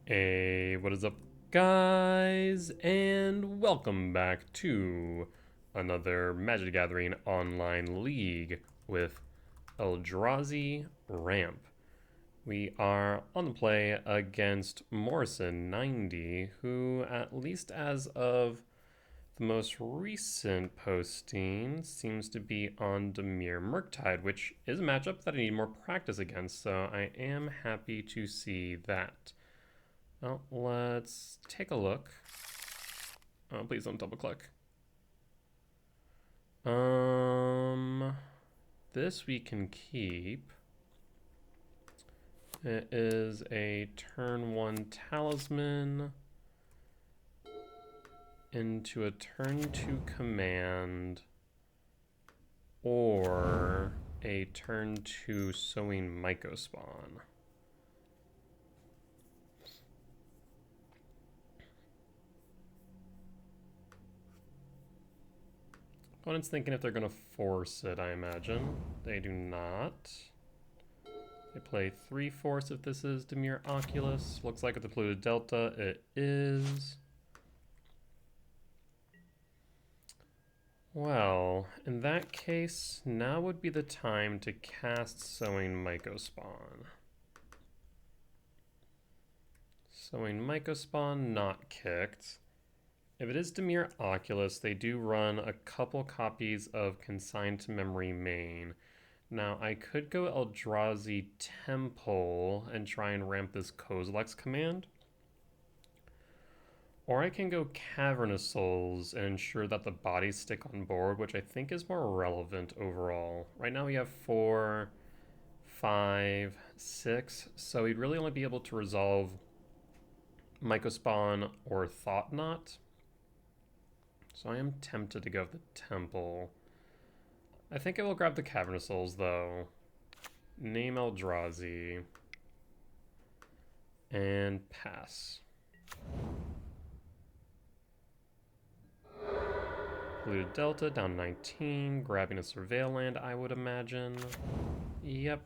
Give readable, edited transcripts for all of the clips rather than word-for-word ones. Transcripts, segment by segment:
Hey, what is up, guys? And welcome back to another Magic the Gathering online league with Eldrazi Ramp. We are on the play against Morrison90, who, at least as of the most recent posting, seems to be on Dimir Murktide, which is a matchup that I need more practice against, so I am happy to see that. Well, let's take a look. Oh, please don't double click. This we can keep. It is a turn 1 talisman into a turn 2 command or a turn 2 sowing mycospawn. Opponent's thinking if they're going to force it, I imagine. They do not. They play 3 force if this is Dimir Oculus. Looks like with the polluted delta, it is. Well, in that case, now would be the time to cast Sowing Mycospawn. Sowing Mycospawn not kicked. If it is Dimir Oculus, they do run a couple copies of Consigned to Memory main. Now, I could go Eldrazi Temple and try and ramp this Kozilek's command. Or I can go Cavernous Souls and ensure that the bodies stick on board, which I think is more relevant overall. Right now we have 4, 5, 6, so we'd really only be able to resolve Mycospawn or Thought Knot. So I am tempted to go with the Temple. I think I will grab the Cavernous Souls though. Name Eldrazi. And pass. Blue Delta down 19, grabbing a Surveil land, I would imagine. Yep.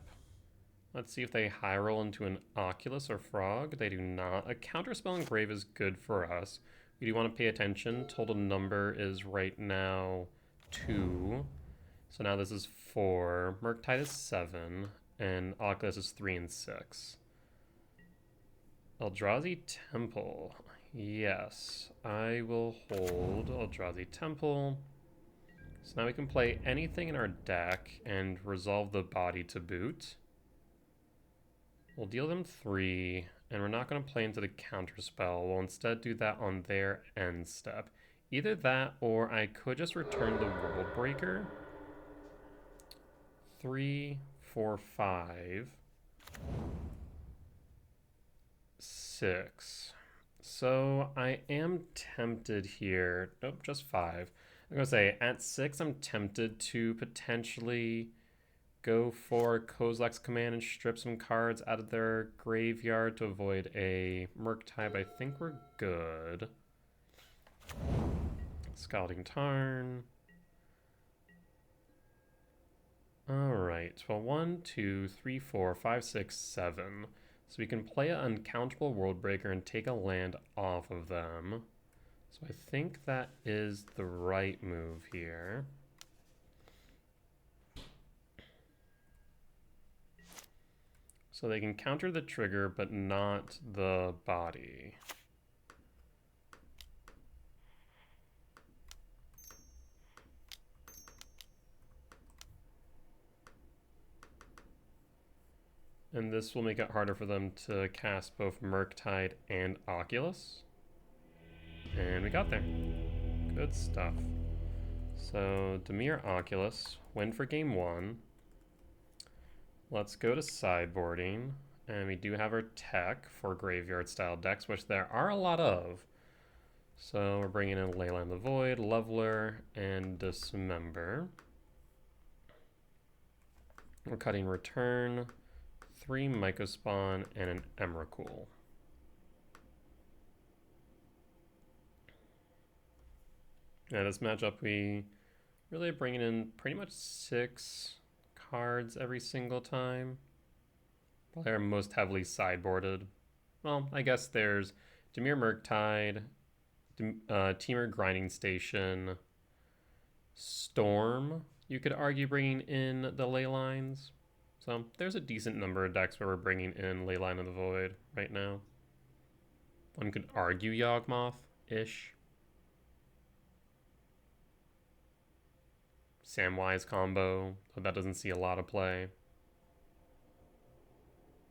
Let's see if they high roll into an Oculus or Frog. They do not. A Counterspell Engrave is good for us. We do want to pay attention. Total number is right now 2. So now this is 4. Murktide is 7. And Oculus is 3 and 6. Eldrazi Temple. Yes, I will hold Eldrazi Temple. So now we can play anything in our deck and resolve the body to boot. We'll deal them 3, and we're not going to play into the counterspell. We'll instead do that on their end step. Either that, or I could just return the World Breaker. 3, 4, 5, 6. So I am tempted here. Nope, just 5. I'm going to say at 6, I'm tempted to potentially go for Kozilek's command and strip some cards out of their graveyard to avoid a Murktide. I think we're good. Scalding Tarn. Alright, well 1, 2, 3, 4, 5, 6, 7. So we can play an uncountable World Breaker and take a land off of them. So I think that is the right move here. So they can counter the trigger, but not the body. And this will make it harder for them to cast both Murktide and Oculus. And we got there. Good stuff. So Dimir Oculus, win for game 1. Let's go to sideboarding. And we do have our tech for graveyard style decks, which there are a lot of. So we're bringing in Leyline the Void, Leveler, and Dismember. We're cutting Return, 3 Mycospawn, and an Emrakul. Yeah, this matchup we really are bringing in pretty much 6 cards every single time. Probably our most heavily sideboarded. Well, I guess there's Dimir Murktide, Temur Grinding Station, Storm. You could argue bringing in the Ley Lines. So there's a decent number of decks where we're bringing in Leyline of the Void right now. One could argue Yawgmoth-ish. Samwise combo, but that doesn't see a lot of play.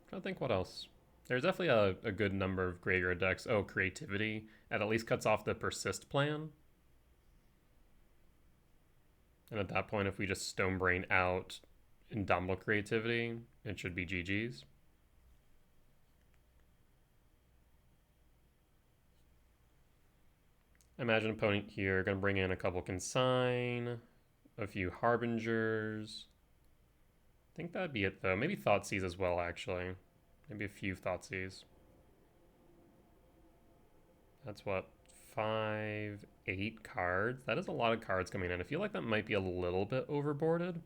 I don't think what else. There's definitely a good number of graveyard decks. Oh, Creativity. That at least cuts off the Persist plan. And at that point, if we just Stonebrain out Indomitable Creativity, it should be GG's. Imagine opponent here, gonna bring in a couple Consign, a few Harbingers. I think that'd be it though. Maybe Thoughtseize as well, actually. Maybe a few Thoughtseize. That's what, 5, 8 cards? That is a lot of cards coming in. I feel like that might be a little bit overboarded.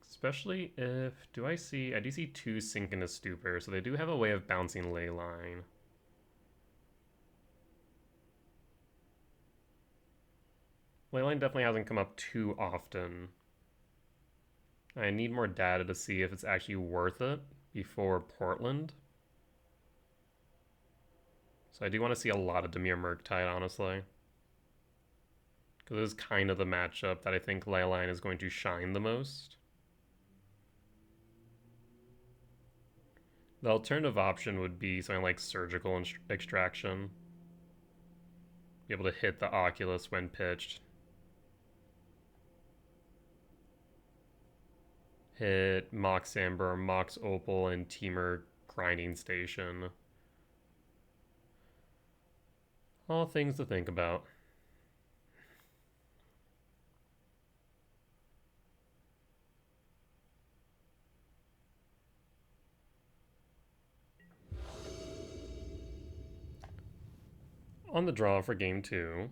Especially if, I do see 2 Synchronous Stupor, so they do have a way of bouncing Leyline. Leyline definitely hasn't come up too often. I need more data to see if it's actually worth it before Portland. So I do want to see a lot of Dimir Murktide, honestly. Because this is kind of the matchup that I think Leyline is going to shine the most. The alternative option would be something like Surgical Extraction. Be able to hit the Oculus when pitched. Hit Mox Amber, Mox Opal, and Temur Grinding Station. All things to think about. On the draw for game 2.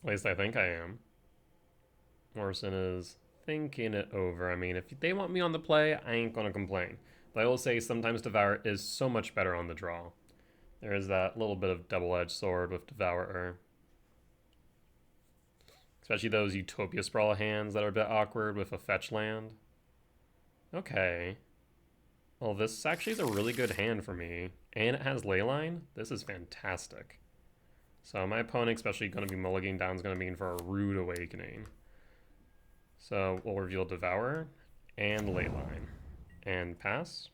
At least I think I am. Morrison is thinking it over. I mean, if they want me on the play, I ain't gonna complain. But I will say sometimes Devour is so much better on the draw. There is that little bit of double-edged sword with Devourer. Especially those Utopia Sprawl hands that are a bit awkward with a fetch land. Okay. Well, this actually is a really good hand for me. And it has Leyline. This is fantastic. So my opponent, especially going to be mulliganing down, is going to be in for a rude awakening. So we'll reveal Devourer and Leyline. And pass.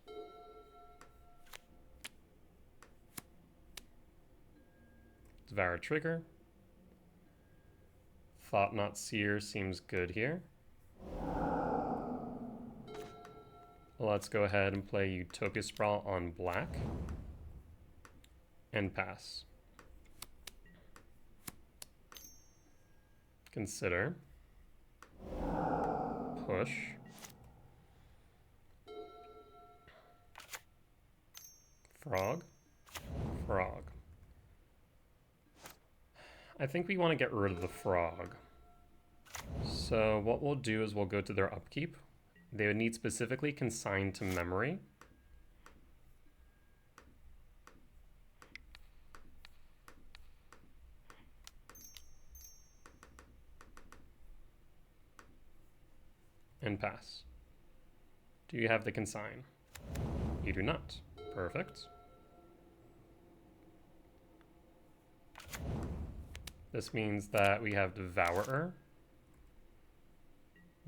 Devour trigger. Thought-Knot Seer seems good here. Let's go ahead and play Utopia Sprawl on black. And pass. Consider. Push. Frog. Frog. I think we want to get rid of the frog. So what we'll do is we'll go to their upkeep. They would need specifically Consign to Memory. And pass. Do you have the Consign? You do not. Perfect. This means that we have Devourer.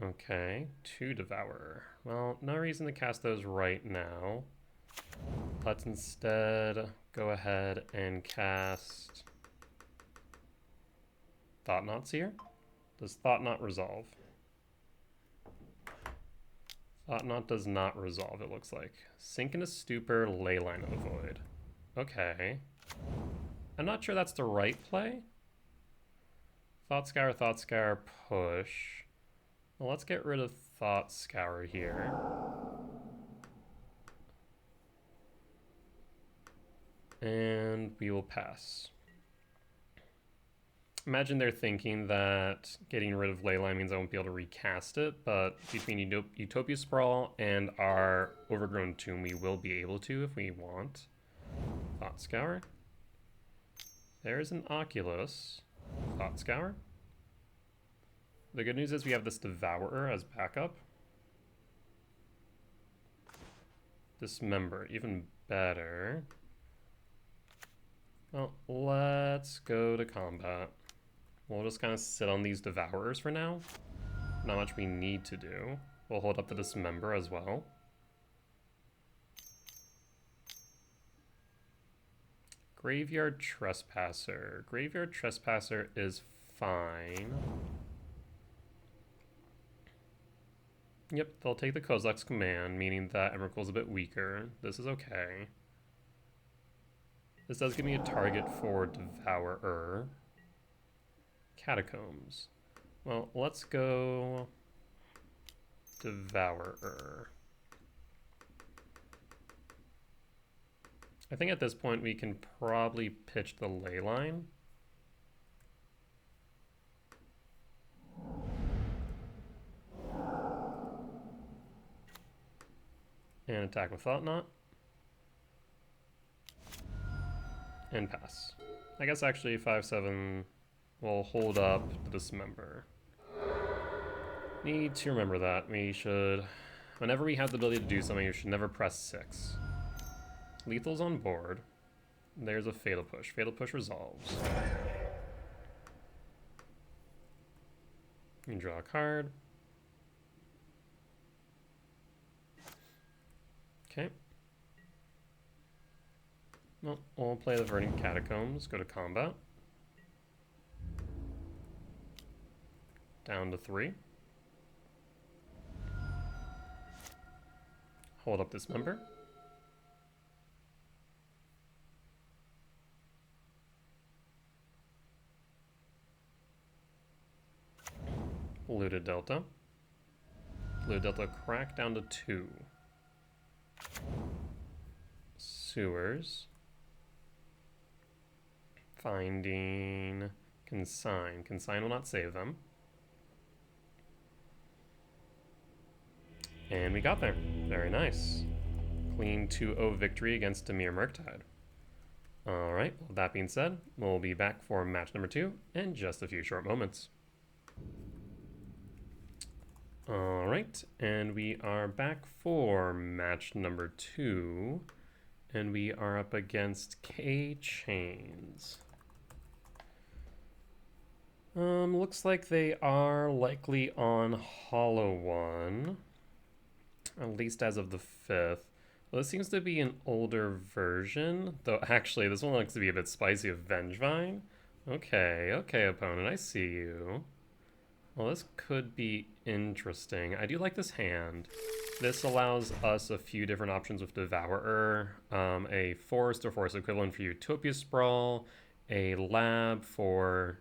Okay, 2 Devourer. Well, no reason to cast those right now. Let's instead go ahead and cast Thought-Knot Seer. Does Thought-Knot resolve? Thought-Knot does not resolve, it looks like. Synchronous Stupor, Leyline of the Void. Okay. I'm not sure that's the right play. Thought Scour, push. Well, let's get rid of Thought Scour here. And we will pass. Imagine they're thinking that getting rid of Leyline means I won't be able to recast it, but between Utopia Sprawl and our Overgrown Tomb, we will be able to if we want. Thought Scour. There's an Oculus. Thought Scour. The good news is we have this Devourer as backup. Dismember, even better. Well, let's go to combat. We'll just kind of sit on these Devourers for now. Not much we need to do. We'll hold up the Dismember as well. Graveyard Trespasser. Graveyard Trespasser is fine. Yep, they'll take the Kozilek's command, meaning that Emrakul's a bit weaker. This is okay. This does give me a target for Devourer. Catacombs. Well, let's go Devourer. I think at this point we can probably pitch the Leyline. And attack with Thought Knot. And pass. I guess actually 5/7 will hold up the Dismember. Need to remember that. We should, whenever we have the ability to do something, we should never press 6. Lethal's on board. There's a Fatal Push. Fatal Push resolves. You draw a card. Okay. Well, we'll play the Verdant Catacombs, go to combat. Down to 3. Hold up Dismember. Looted Delta. Looted Delta crack down to 2. Sewers. Finding Consign. Consign will not save them. And we got there. Very nice. Clean 2-0 victory against Dimir Murktide. Alright, well, that being said, we'll be back for match number 2 in just a few short moments. Alright, and we are back for match number 2. And we are up against K-Chains. Looks like they are likely on Hollow One. At least as of the 5th. Well, this seems to be an older version. Though, actually, this one looks to be a bit spicy of Vengevine. Okay, okay, opponent, I see you. Well, this could be interesting. I do like this hand. This allows us a few different options with Devourer. A forest or forest equivalent for Utopia Sprawl. A lab for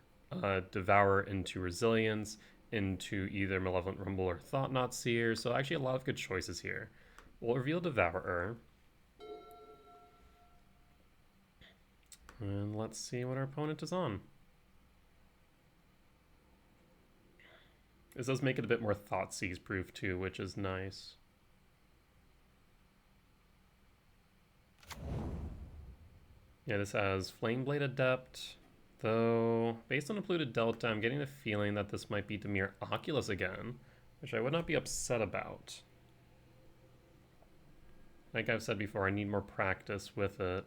Devour into Resilience, into either Malevolent Rumble or Thought Knot Seer. So actually a lot of good choices here. We'll reveal Devourer. And let's see what our opponent is on. This does make it a bit more Thoughtseize proof too, which is nice. Yeah, this has Flameblade Adept, though based on Polluted Delta, I'm getting the feeling that this might be Dimir Oculus again, which I would not be upset about. Like I've said before, I need more practice with it.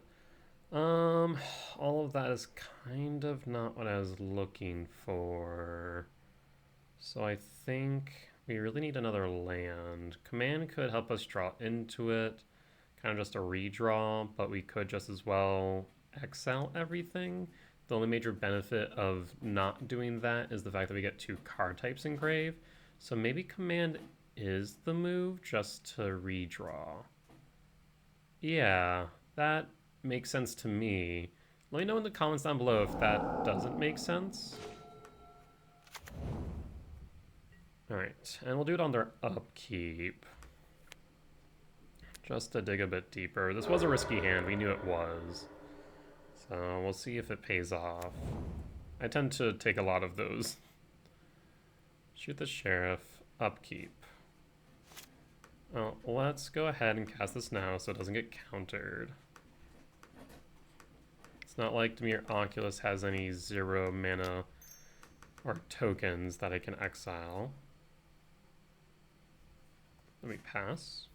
All of that is kind of not what I was looking for. So I think we really need another land. Command could help us draw into it. Kind of just a redraw, but we could just as well exile everything. The only major benefit of not doing that is the fact that we get 2 card types in grave. So maybe Command is the move just to redraw. Yeah, that makes sense to me. Let me know in the comments down below if that doesn't make sense. Alright, and we'll do it on their upkeep. Just to dig a bit deeper. This was a risky hand, we knew it was. So we'll see if it pays off. I tend to take a lot of those. Shoot the sheriff, upkeep. Well, let's go ahead and cast this now so it doesn't get countered. It's not like Dimir Oculus has any 0 mana or tokens that I can exile. Let me pass.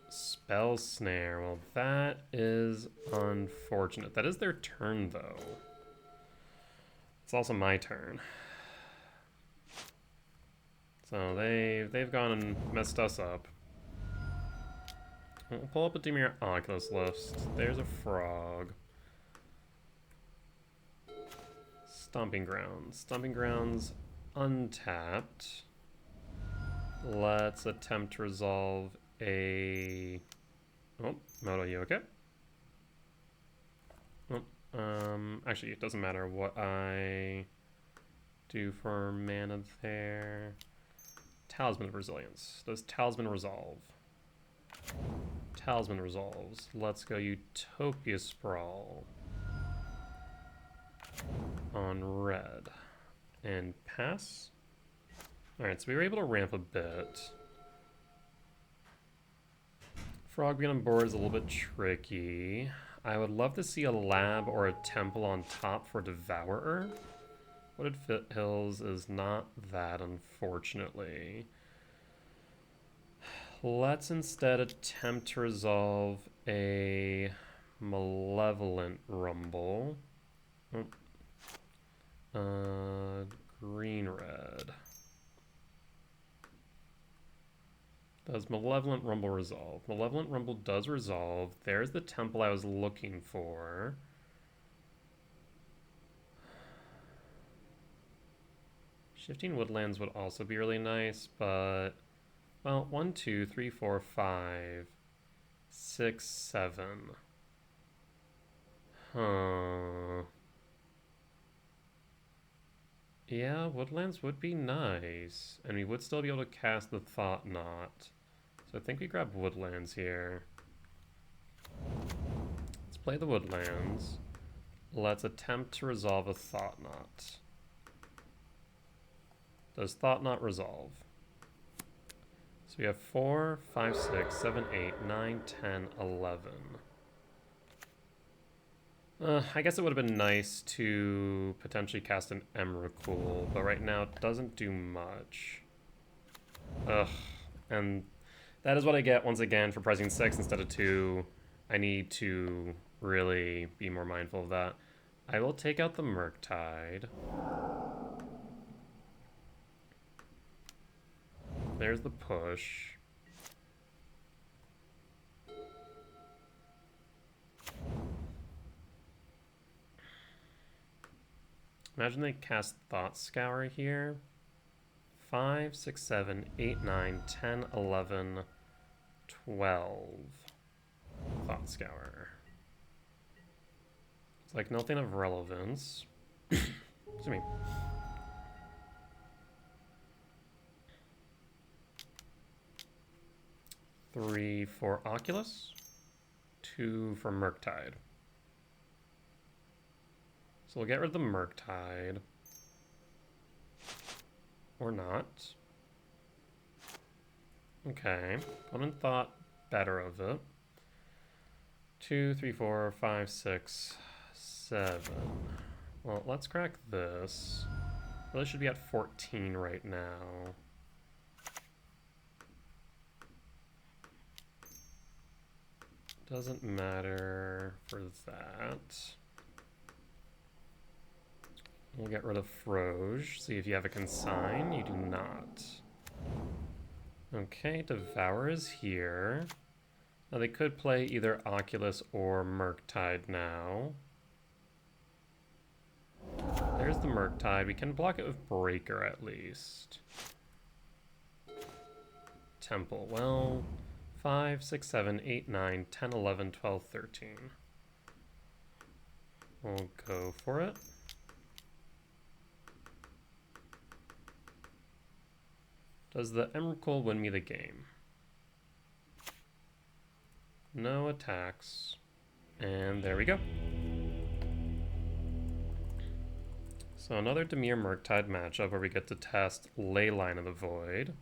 Spell Snare. Well, that is unfortunate. That is their turn, though. It's also my turn. So they've gone and messed us up. We'll pull up a Dimir Oculus list. There's a frog. Stomping Grounds. Stomping Grounds untapped. Let's attempt to resolve a... Oh, Moto, you okay? Oh, actually, it doesn't matter what I do for mana there. Talisman of Resilience. Does Talisman resolve? Talisman resolves. Let's go Utopia Sprawl on red. And pass. Alright, so we were able to ramp a bit. Frog being on board is a little bit tricky. I would love to see a lab or a temple on top for Devourer. Wooded Hills is not that, unfortunately. Let's instead attempt to resolve a Malevolent Rumble. Green-red. Does Malevolent Rumble resolve? Malevolent Rumble does resolve. There's the temple I was looking for. Shifting Woodlands would also be really nice, but... Well, 1, 2, 3, 4, 5, 6, 7. Huh. Yeah, Woodlands would be nice. And we would still be able to cast the Thought Knot. So I think we grab Woodlands here. Let's play the Woodlands. Let's attempt to resolve a Thought Knot. Does Thought Knot resolve? So we have 4, 5, 6, 7, 8, 9, 10, 11. I guess it would have been nice to potentially cast an Emrakul, but right now it doesn't do much. Ugh. And that is what I get once again for pressing 6 instead of 2. I need to really be more mindful of that. I will take out the Murktide. There's the push. Imagine they cast Thought Scour here. 5, 6, 7, 8, 9, 10, 11, 12. Thought Scour. It's like nothing of relevance. Excuse me. Three for Oculus, 2 for Murktide. So we'll get rid of the Murktide. Or not. Okay. Opponent thought better of it. 2, 3, 4, 5, 6, 7. Well, let's crack this. Really should be at 14 right now. Doesn't matter for that. We'll get rid of Froge. See if you have a consign. You do not. Okay, Devour is here. Now they could play either Oculus or Murktide now. There's the Murktide. We can block it with Breaker at least. Temple. Well, 5, 6, 7, 8, 9, 10, 11, 12, 13. We'll go for it. Does the Emrakul win me the game? No attacks. And there we go. So another Dimir Murktide matchup where we get to test Leyline of the Void.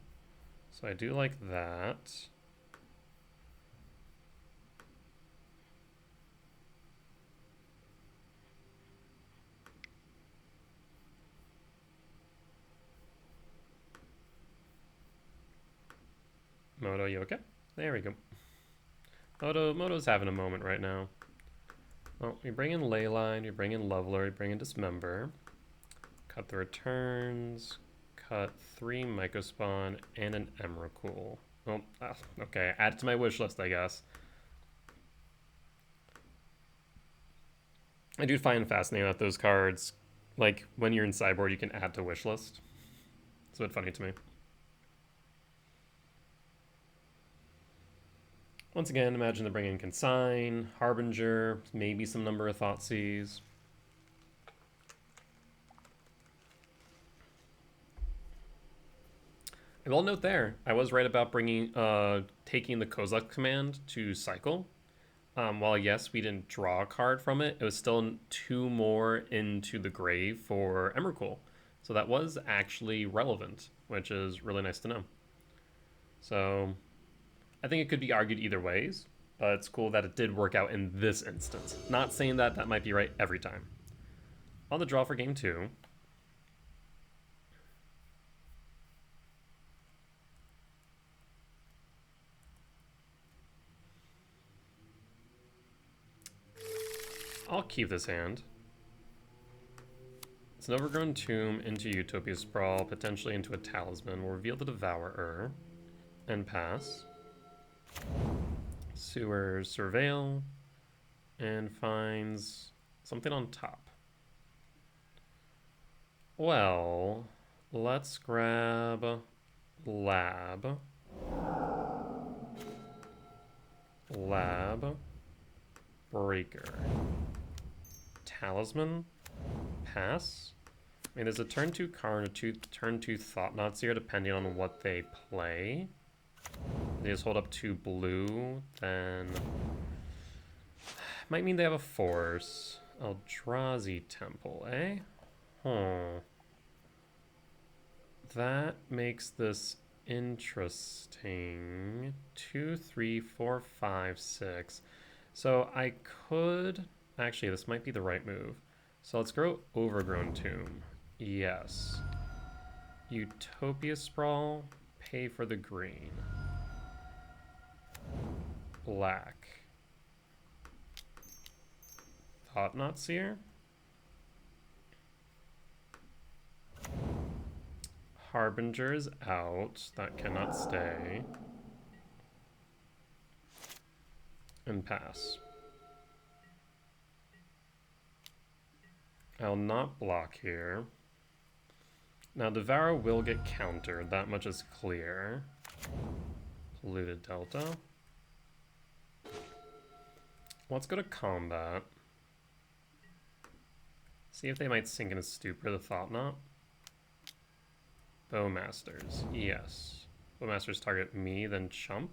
So I do like that. Moto, you okay? There we go. Moto's having a moment right now. Well, we bring in Leyline, we bring in Leveler, we bring in Dismember. Cut the returns, cut 3 Mycospawn, and an Emrakul. Oh, okay, add it to my wish list, I guess. I do find it fascinating that those cards, like, when you're in sideboard, you can add to wish list. It's a bit funny to me. Once again, imagine to bring in Consign, Harbinger, maybe some number of Thoughtseize. I will note there, I was right about bringing, taking the Kozak command to cycle. While yes, we didn't draw a card from it, it was still 2 more into the grave for Emrakul. So that was actually relevant, which is really nice to know. So I think it could be argued either ways, but it's cool that it did work out in this instance. Not saying that that might be right every time. On the draw for game 2. I'll keep this hand. It's an Overgrown Tomb into Utopia Sprawl, potentially into a Talisman. We'll reveal the Devourer and pass. Sewers Surveil and finds something on top. Well, let's grab Lab. Breaker. Talisman. Pass. I mean, there's a turn 2 card and a turn 2 Thought-Knots here, depending on what they play. They just hold up 2 blue, then might mean they have a force. Eldrazi Temple, eh? Huh. That makes this interesting. 2, 3, 4, 5, 6. So I could... Actually, this might be the right move. So let's go Overgrown Tomb. Yes. Utopia Sprawl. Pay for the green. Black. Thought-Knot Seer. Harbinger's out. That cannot stay. And pass. I'll not block here. Now, Devour will get countered. That much is clear. Polluted Delta. Let's go to combat. See if they might sink in a stupor, the Thought-Knot. Bowmasters. Yes. Bowmasters target me, then chump.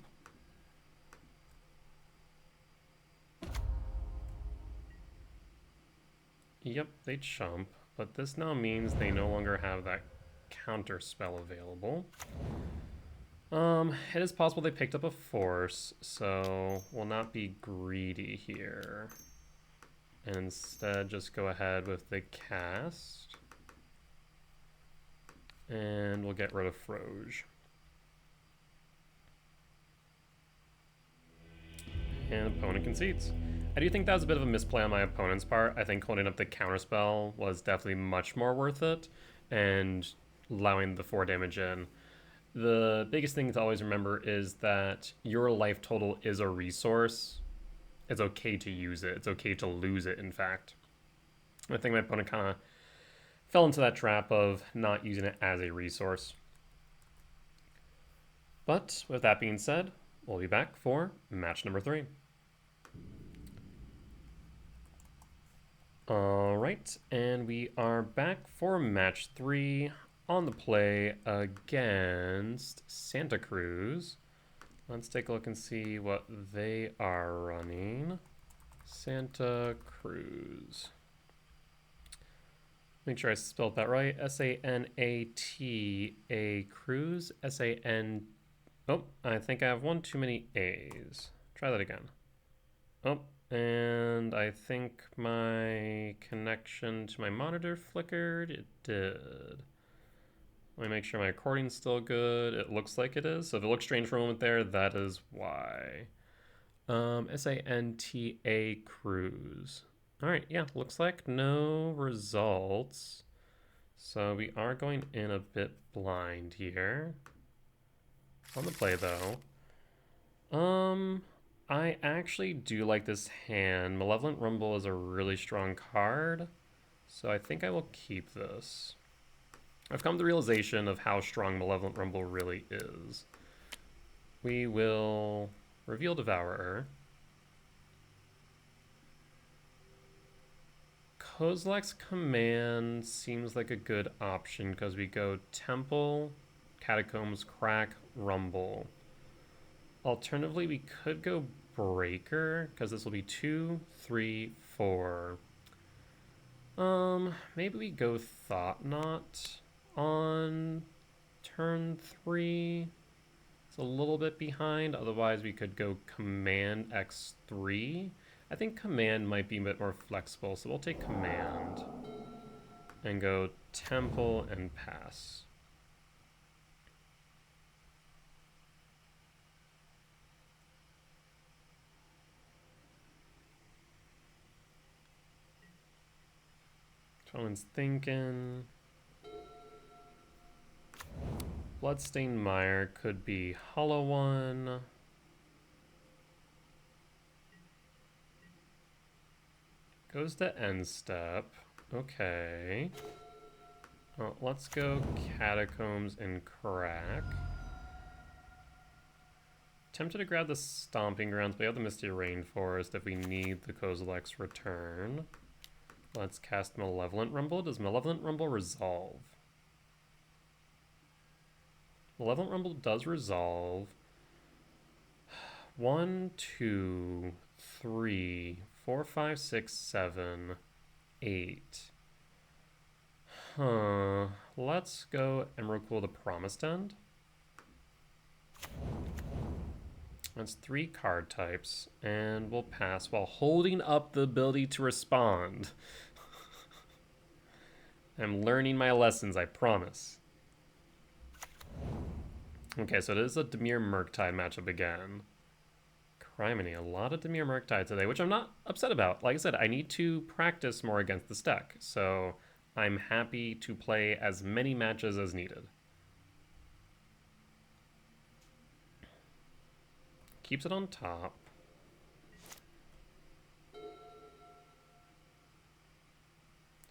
Yep, they chump, but this now means they no longer have that counter spell available. It is possible they picked up a force, so we'll not be greedy here. And instead just go ahead with the cast. And we'll get rid of Froge. And opponent concedes. I do think that was a bit of a misplay on my opponent's part. I think holding up the counterspell was definitely much more worth it, and allowing the 4 damage in. The biggest thing to always remember is that your life total is a resource. It's okay to use it. It's okay to lose it, in fact. I think my opponent kind of fell into that trap of not using it as a resource. But with that being said, we'll be back for match number 3. All right, and we are back for match 3. on the play against Santa Cruz. Let's take a look and see what they are running. Santa Cruz. Make sure I spelled that right. Sanata Cruz. S-A-N. Oh, I think I have one too many A's. Try that again. Oh, and I think my connection to my monitor flickered. It did. Let me make sure my recording's still good. It looks like it is. So if it looks strange for a moment there, that is why. Santa Cruz. All right, yeah, looks like no results. So we are going in a bit blind here. On the play, though. I actually do like this hand. Malevolent Rumble is a really strong card, so I think I will keep this. I've come to the realization of how strong Malevolent Rumble really is. We will reveal Devourer. Kozilek's Command seems like a good option because we go Temple, Catacombs, Crack, Rumble. Alternatively, we could go Breaker because this will be 2, 3, 4. Maybe we go Thought Knot on turn 3. It's a little bit behind. Otherwise, we could go Command X3. I think Command might be a bit more flexible, so we'll take Command and go Temple and pass. Someone's thinking. Bloodstained Mire could be Hollow One. Goes to end step. Okay. Well, let's go Catacombs and Crack. Tempted to grab the Stomping Grounds, but we have the Misty Rainforest if we need the Kozilek's return. Let's cast Malevolent Rumble. Does Malevolent Rumble resolve? Malevolent Rumble does resolve. 1, 2, 3, 4, 5, 6, 7, 8. Let's go Emrakul the Promised End. That's 3 card types, and we'll pass while holding up the ability to respond. I'm learning my lessons, I promise. Okay, so it is a Dimir Murktide matchup again. Criminy, a lot of Dimir Murktide today, which I'm not upset about. Like I said, I need to practice more against this deck, so I'm happy to play as many matches as needed. Keeps it on top.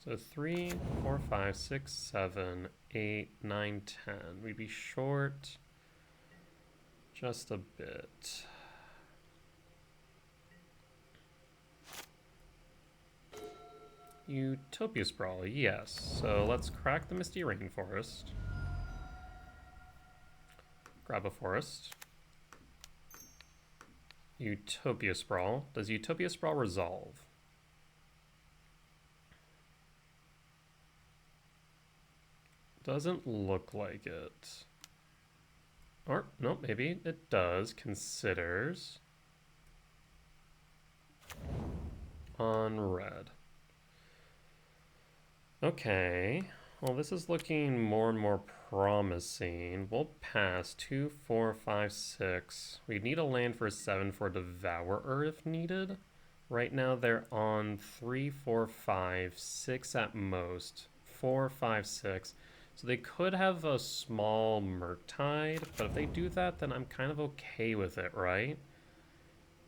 So 3, 4, 5, 6, 7, 8, 9, 10. We'd be short just a bit. Utopia Sprawl, yes. So let's crack the Misty Rainforest. Grab a forest. Utopia Sprawl. Does Utopia Sprawl resolve? Doesn't look like it. Or, no, maybe it does. Considers. On red. Okay. Well, this is looking more and more promising. We'll pass 2, 4, 5, 6. We'd need a land for 7 for Devourer if needed. Right now they're on 3, 4, 5, 6 at most. 4, 5, 6. So they could have a small Murktide, but if they do that, then I'm kind of okay with it, right?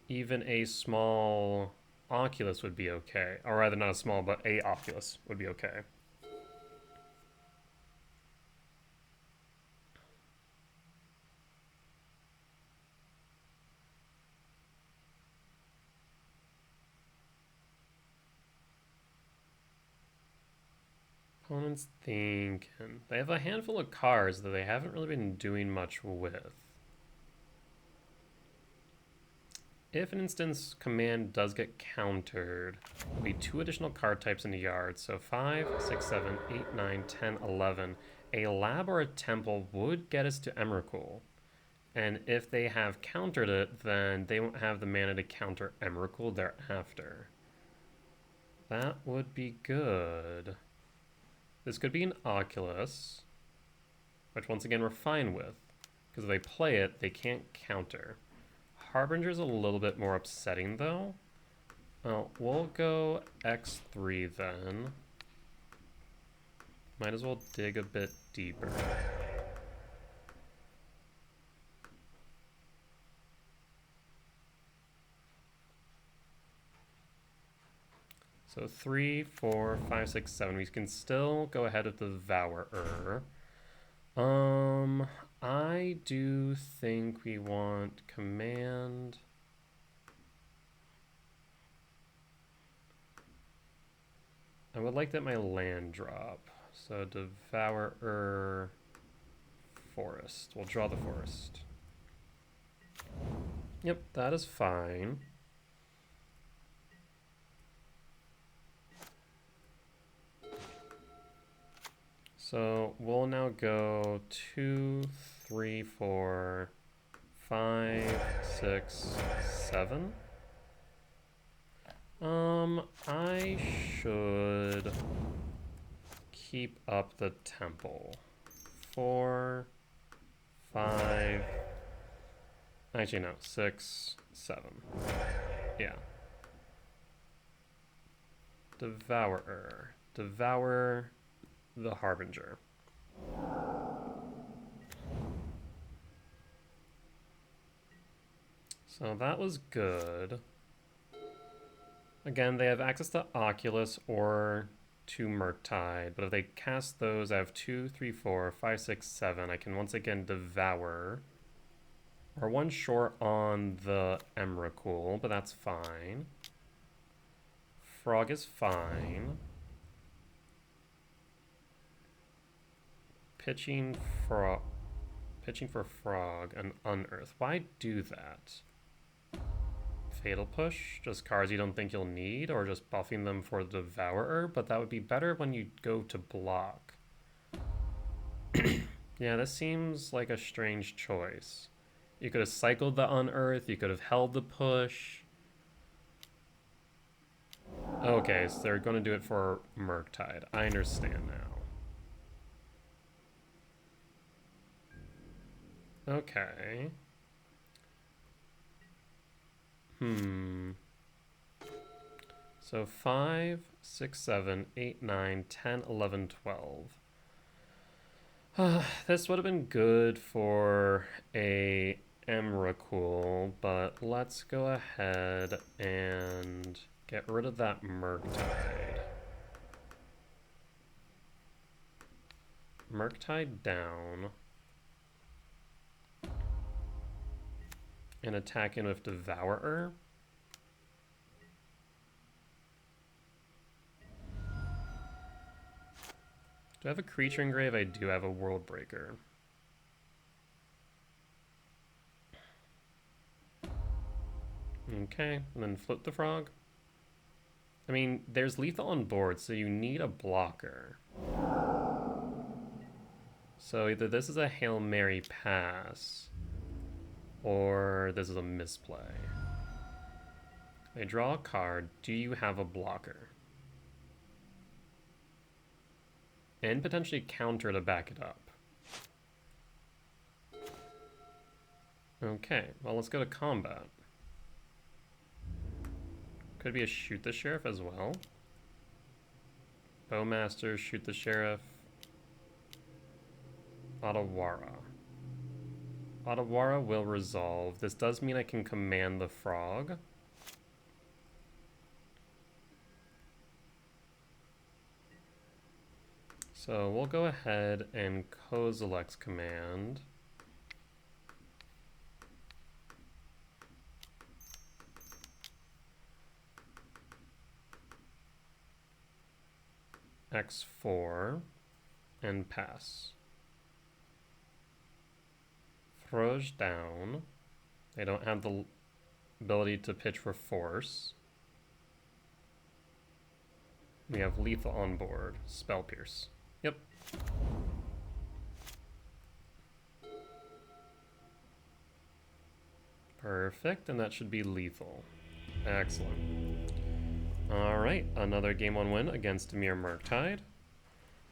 Even a small Oculus would be okay. Or rather, not a small, but a Oculus would be okay. Opponent's thinking. They have a handful of cards that they haven't really been doing much with. If an instance command does get countered, there'll be 2 additional card types in the yard. So 5, 6, 7, 8, 9, 10, 11. A lab or a temple would get us to Emrakul. And if they have countered it, then they won't have the mana to counter Emrakul thereafter. That would be good. This could be an Oculus, which once again we're fine with, because if they play it, they can't counter. Harbinger's a little bit more upsetting though. Well, we'll go X3 then. Might as well dig a bit deeper. So 3, 4, 5, 6, 7. We can still go ahead with the Devourer. I do think we want command. I would like that my land drop. So Devourer, forest. We'll draw the forest. Yep, that is fine. So we'll now go 2, 3, 4, 5, 6, 7. I should keep up the temple. 4, 5. Actually, no, 6, 7. Yeah. Devourer. Devour the Harbinger. So that was good. Again, they have access to Oculus or to Murktide, but if they cast those, I have 2, 3, 4, 5, 6, 7. I can once again Devour. Or 1 short on the Emrakul, but that's fine. Frog is fine. Pitching for frog and unearth. Why do that? Fatal push, just cards you don't think you'll need, or just buffing them for the Devourer, but that would be better when you go to block. Yeah, this seems like a strange choice. You could have cycled the unearth, you could have held the push. Okay, so they're going to do it for Murktide. I understand now. Okay. So 5, 6, 7, 8, 9, 10, 11, 12. This would have been good for a Emrakul, but let's go ahead and get rid of that Murktide. Murktide down. And attack in with Devourer. Do I have a creature engrave? I do have a World Breaker. Okay, and then flip the frog. I mean, there's lethal on board, so you need a blocker. So either this is a Hail Mary pass, or this is a misplay. I draw a card. Do you have a blocker? And potentially counter to back it up. Okay, well, let's go to combat. Could be a shoot the sheriff as well. Bowmaster, shoot the sheriff. Otawara. Otawara will resolve. This does mean I can command the frog. So we'll go ahead and Kozilek's command. X4 and pass. Throws down. They don't have the ability to pitch for force. We have lethal on board. Spell Pierce. Yep. Perfect, and that should be lethal. Excellent. Alright, another game 1 win against Dimir Murktide.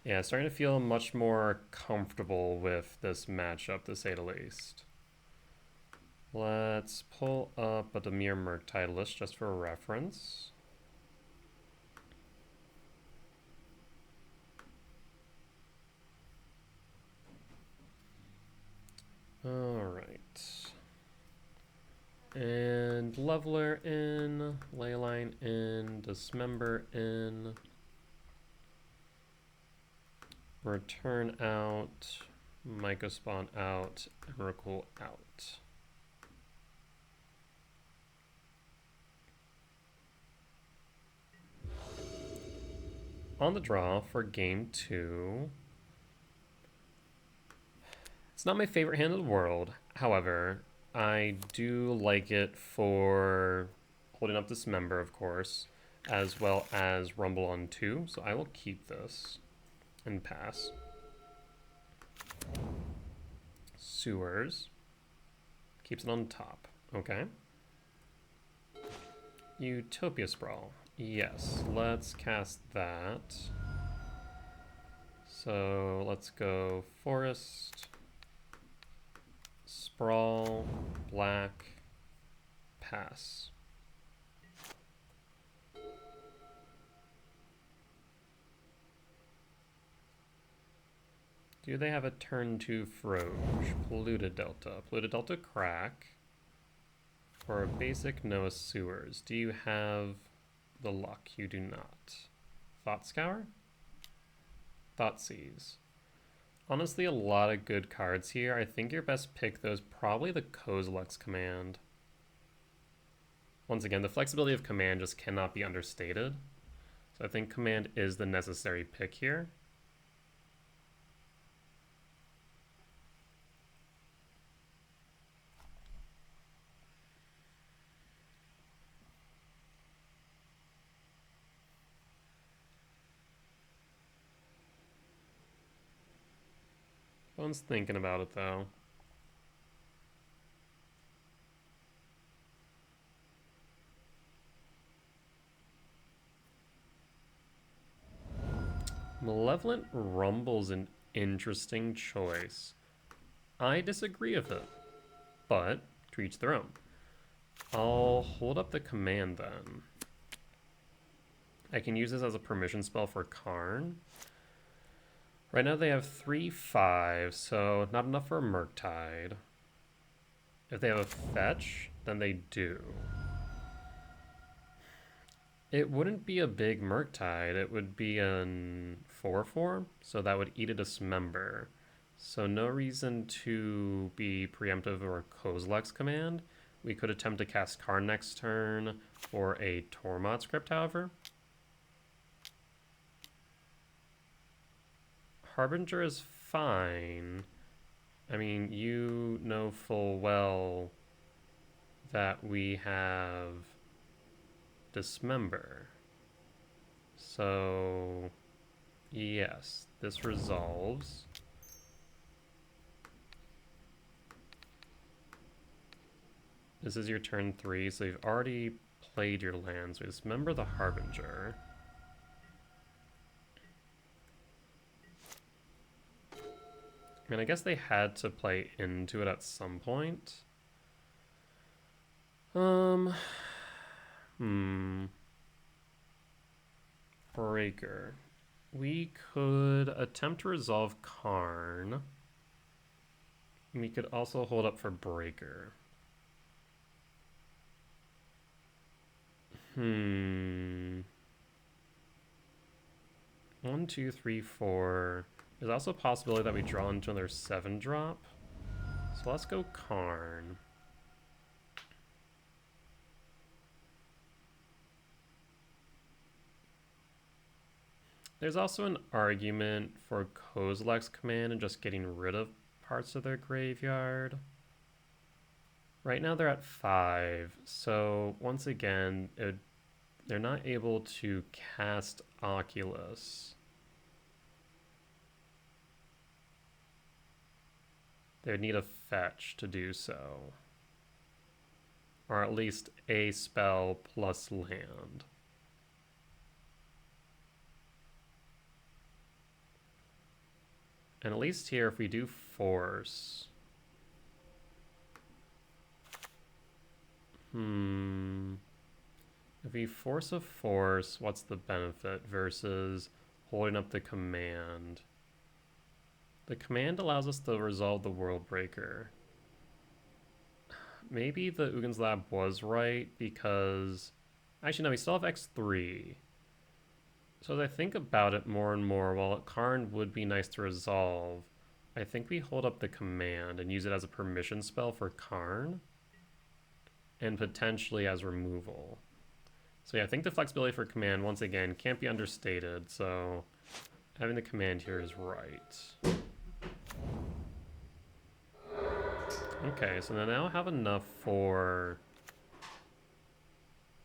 Yeah, starting to feel much more comfortable with this matchup, to say the least. Let's pull up a Dimir Murktide list just for reference. Alright. And Leveler in, Leyline in, Dismember in, Return out, Mycospawn out, Emrakul out. On the draw for game 2. It's not my favorite hand in the world. However, I do like it for holding up Dismember, of course, as well as Rumble on 2. So I will keep this and pass. Sewers. Keeps it on top. Okay. Utopia Sprawl. Yes, let's cast that. So let's go Forest, Sprawl, Black, pass. Do they have a turn 2 Froge? Polluted Delta. Polluted Delta crack. For a basic Noah Sewers. Do you have the luck? You do not. Thought Scour? Thoughtseize. Honestly, a lot of good cards here. I think your best pick, though, is probably the Kozilek's Command. Once again, the flexibility of Command just cannot be understated. So I think Command is the necessary pick here. One's thinking about it, though. Malevolent Rumble's an interesting choice. I disagree with it, but to each their own. I'll hold up the command then. I can use this as a permission spell for Karn. Right now they have 3/5, so not enough for a Murktide. If they have a fetch, then they do. It wouldn't be a big Murktide, it would be an 4/4, so that would eat a Dismember. So no reason to be preemptive or Kozilek's Command. We could attempt to cast Karn next turn or a Tormod script, however. Harbinger is fine. I mean, you know full well that we have Dismember. So, yes, this resolves. This is your turn 3, so you've already played your lands. We Dismember the Harbinger. I mean, I guess they had to play into it at some point. Breaker. We could attempt to resolve Karn. We could also hold up for Breaker. 1, 2, 3, 4. There's also a possibility that we draw into another 7-drop. So let's go Karn. There's also an argument for Kozilek's command and just getting rid of parts of their graveyard. Right now they're at 5, so once again, they're not able to cast Oculus. They would need a fetch to do so. Or at least a spell plus land. And at least here, if we do force... If we force a force, what's the benefit versus holding up the command? The command allows us to resolve the World Breaker. Maybe the Ugin's Lab was right because... Actually, no, we still have X3. So as I think about it more and more, while Karn would be nice to resolve, I think we hold up the command and use it as a permission spell for Karn. And potentially as removal. So yeah, I think the flexibility for command, once again, can't be understated, so having the command here is right. Okay, so I now have enough for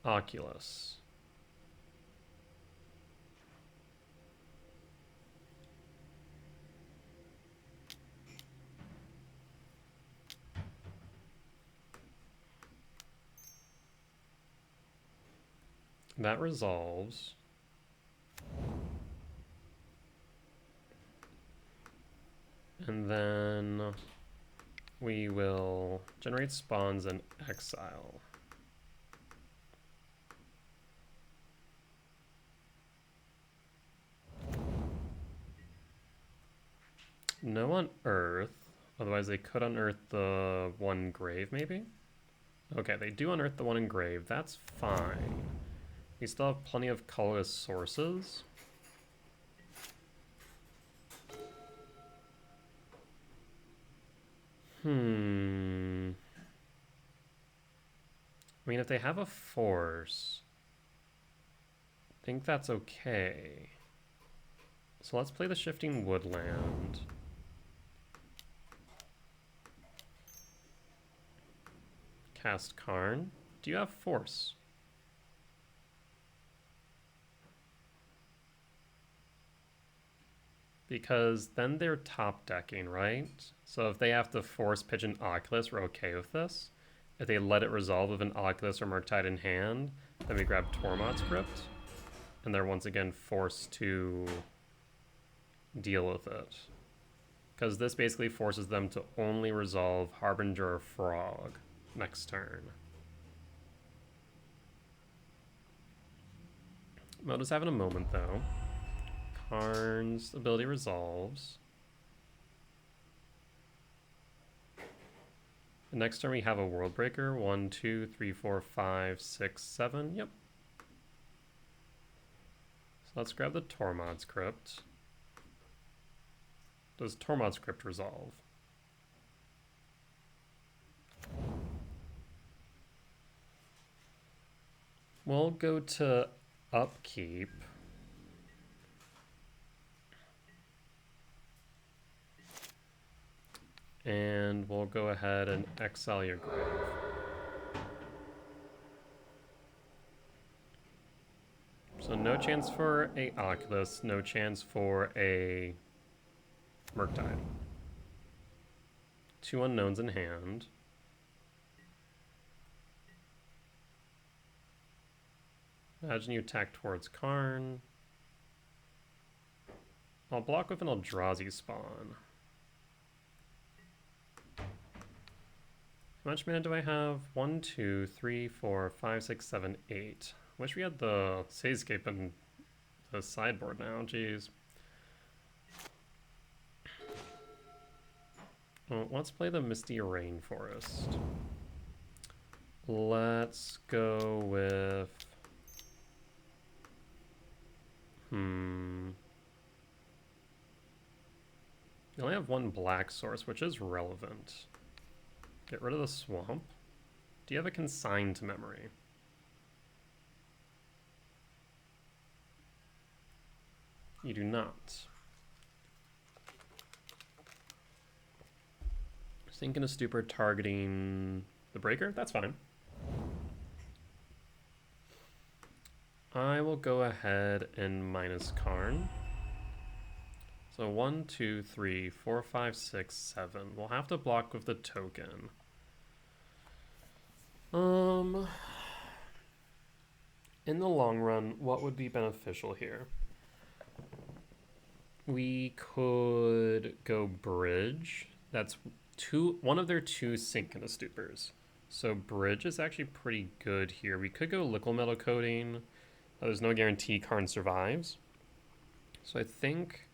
Oculus. That resolves. And then we will generate spawns and exile. No unearth, otherwise they could unearth the one grave maybe? Okay, they do unearth the one in grave, that's fine. We still have plenty of colorless sources. I mean, if they have a force, I think that's okay. So let's play the Shifting Woodland. Cast Karn. Do you have force? Because then they're top decking, right? So if they have to force pitch an Oculus, we're okay with this. If they let it resolve with an Oculus or Murktide in hand, then we grab Tormod's Crypt. And they're once again forced to deal with it. Because this basically forces them to only resolve Harbinger or Frog next turn. Moto's having a moment though. Karn's ability resolves. The next turn we have a World Breaker. 1, 2, 3, 4, 5, 6, 7. Yep. So let's grab the Tormod's Crypt. Does Tormod's Crypt resolve? We'll go to Upkeep. And we'll go ahead and exile your grave. So no chance for a Oculus, no chance for a Murktide. 2 unknowns in hand. Imagine you attack towards Karn. I'll block with an Eldrazi spawn. How much mana do I have? 1, 2, 3, 4, 5, 6, 7, 8. Wish we had the Sayscape in the sideboard now, jeez. Well, let's play the Misty Rainforest. Let's go with... You only have 1 black source, which is relevant. Get rid of the swamp. Do you have a consign to memory? You do not. Sink in a Stupor targeting the Breaker? That's fine. I will go ahead and minus Karn. So 1, 2, 3, 4, 5, 6, 7. We'll have to block with the token. In the long run, what would be beneficial here? We could go Bridge. That's one of their 2 Sink in the Stupors. So Bridge is actually pretty good here. We could go Liquid Metal Coating. There's no guarantee Karn survives. So I think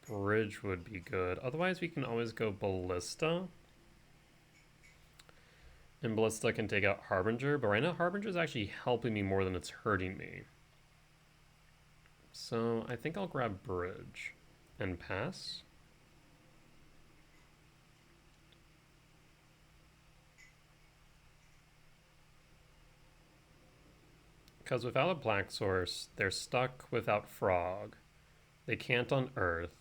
Bridge would be good. Otherwise, we can always go Ballista. And Ballista can take out Harbinger, but right now Harbinger is actually helping me more than it's hurting me. So I think I'll grab Bridge and pass. Because without a black source, they're stuck without Frog. They can't unearth.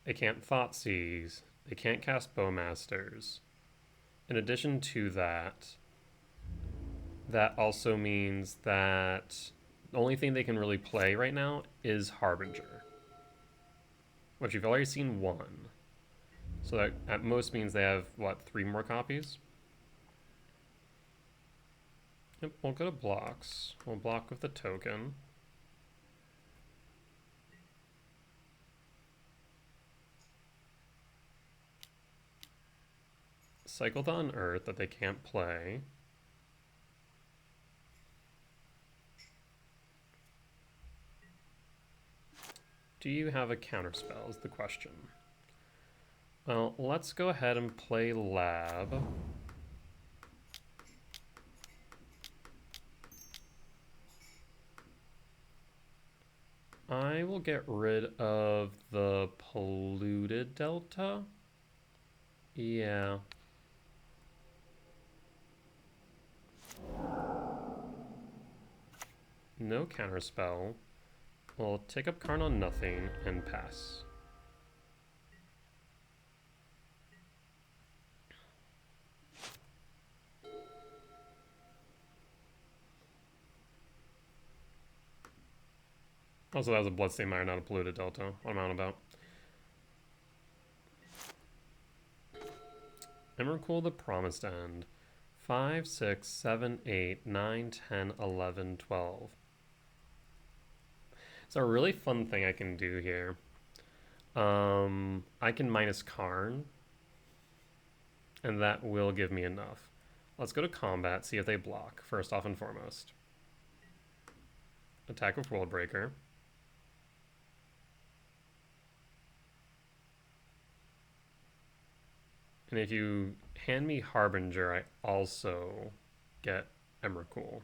They can't Thoughtseize. They can't cast Bowmasters. In addition to that, that also means that the only thing they can really play right now is Harbinger, which you've already seen 1. So that at most means they have, what, 3 more copies? Yep, we'll go to blocks. We'll block with the token. Cycle the Unearth that they can't play. Do you have a counterspell is the question. Well, let's go ahead and play Lab. I will get rid of the Polluted Delta. Yeah. No counterspell. We'll take up Karn on nothing and pass. Also, that was a Bloodstained Mire, not a Polluted Delta. What am I on about? Emrakul the Promised End. 5, 6, 7, 8, 9, 10, 11, 12. So a really fun thing I can do here. I can minus Karn, and that will give me enough. Let's go to combat, see if they block, first off and foremost. Attack with Worldbreaker. And if you hand me Harbinger, I also get Emrakul.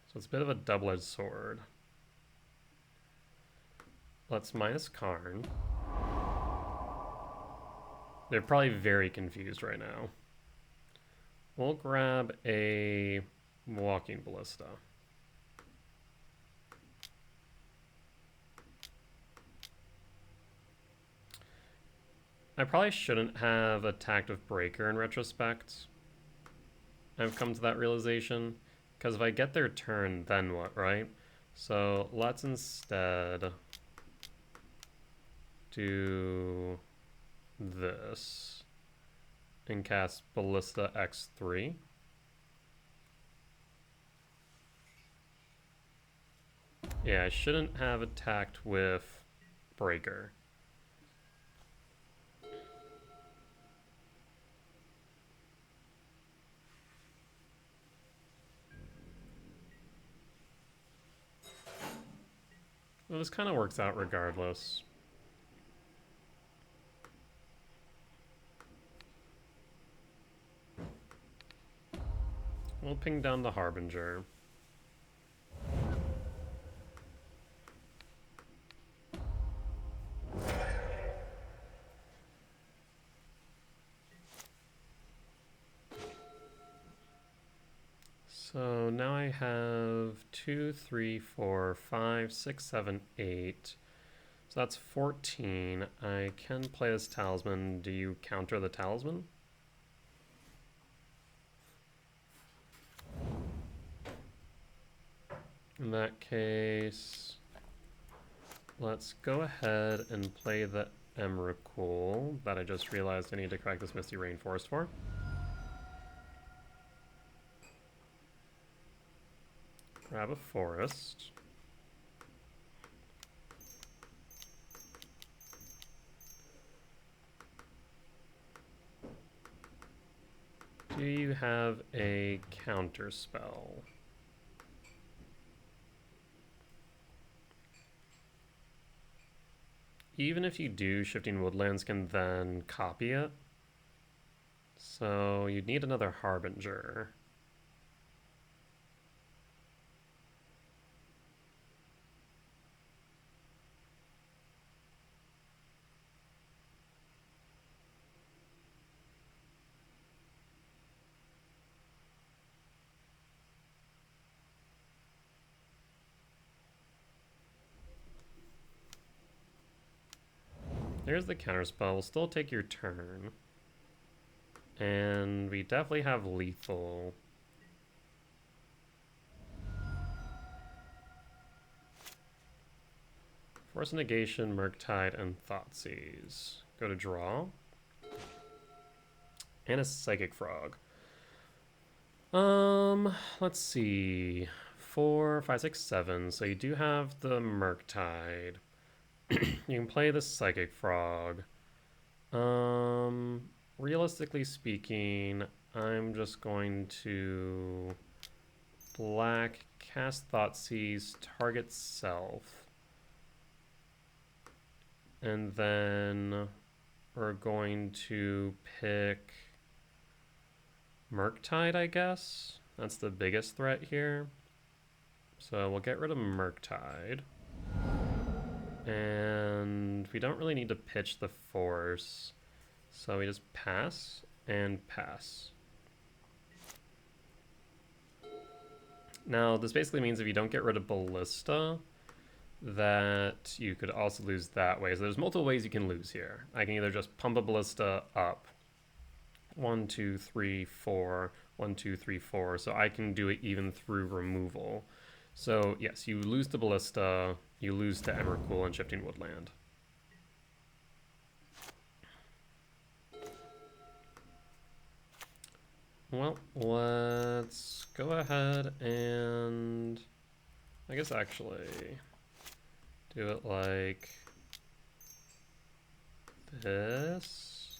So it's a bit of a double-edged sword. Let's minus Karn. They're probably very confused right now. We'll grab a Walking Ballista. I probably shouldn't have attacked with Breaker in retrospect. I've come to that realization. Because if I get their turn, then what, right? So let's instead do this and cast Ballista X3. Yeah, I shouldn't have attacked with Breaker. Well, this kind of works out regardless. We'll ping down the Harbinger. So now I have 2, 3, 4, 5, 6, 7, 8. So that's 14. I can play this talisman. Do you counter the talisman? In that case, let's go ahead and play the Emrakul that I just realized I need to crack this Misty Rainforest for. Grab a forest. Do you have a counter spell? Even if you do, Shifting Woodlands can then copy it. So you'd need another Harbinger. There's the counterspell. We'll still take your turn. And we definitely have lethal. Force Negation, Murktide, and Thoughtseize. Go to draw. And a Psychic Frog. Let's see. 4, 5, 6, 7. So you do have the Murktide. You can play the Psychic Frog. Realistically speaking, I'm just going to black, cast Thoughtseize, target self. And then we're going to pick Murktide, I guess. That's the biggest threat here. So we'll get rid of Murktide. And we don't really need to pitch the force. So we just pass and pass. Now, this basically means if you don't get rid of Ballista, that you could also lose that way. So there's multiple ways you can lose here. I can either just pump a Ballista up. 1, 2, 3, 4. 1, 2, 3, 4. So I can do it even through removal. So yes, you lose to Ballista, you lose to Emrakul and Shifting Woodland. Well, let's go ahead and I guess actually do it like this.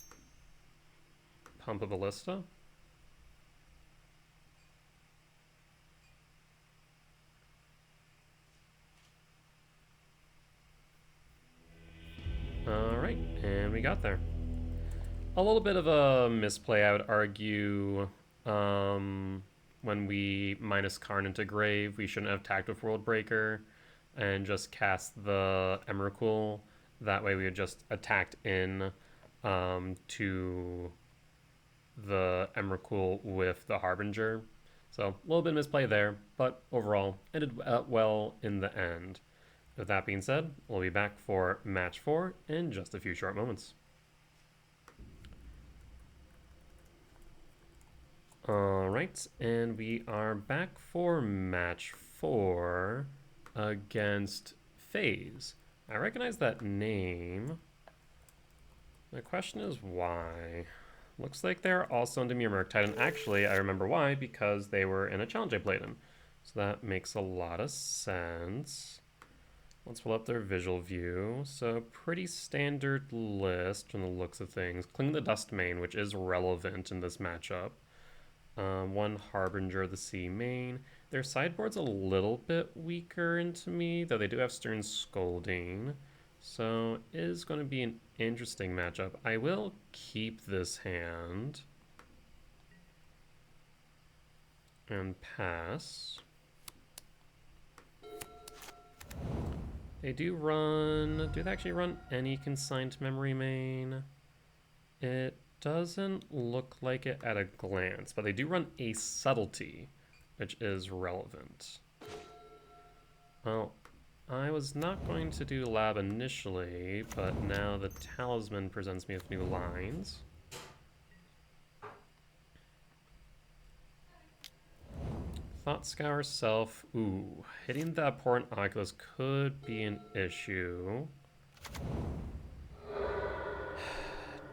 Pump a Ballista. Alright, and we got there. A little bit of a misplay, I would argue. When we minus Karn into Grave, we shouldn't have attacked with Worldbreaker and just cast the Emrakul. That way we had just attacked in to the Emrakul with the Harbinger. So a little bit of misplay there, but overall ended well in the end. With that being said, we'll be back for match 4 in just a few short moments. Alright, and we are back for match 4 against FaZe. I recognize that name. The question is why. Looks like they're also in Dimir Murktide, and actually I remember why, because they were in a challenge I played in. So that makes a lot of sense. Let's pull up their visual view. So pretty standard list from the looks of things. Cling the Dust main, which is relevant in this matchup. 1 Harbinger of the Sea main. Their sideboard's a little bit weaker into me, though they do have Stern Scolding. So it is going to be an interesting matchup. I will keep this hand and pass. They do run... Do they actually run any Consigned Memory main? It doesn't look like it at a glance, but they do run a Subtlety, which is relevant. Well, I was not going to do lab initially, but now the talisman presents me with new lines. Thought Scour Self. Ooh, hitting the abhorrent Oculus could be an issue.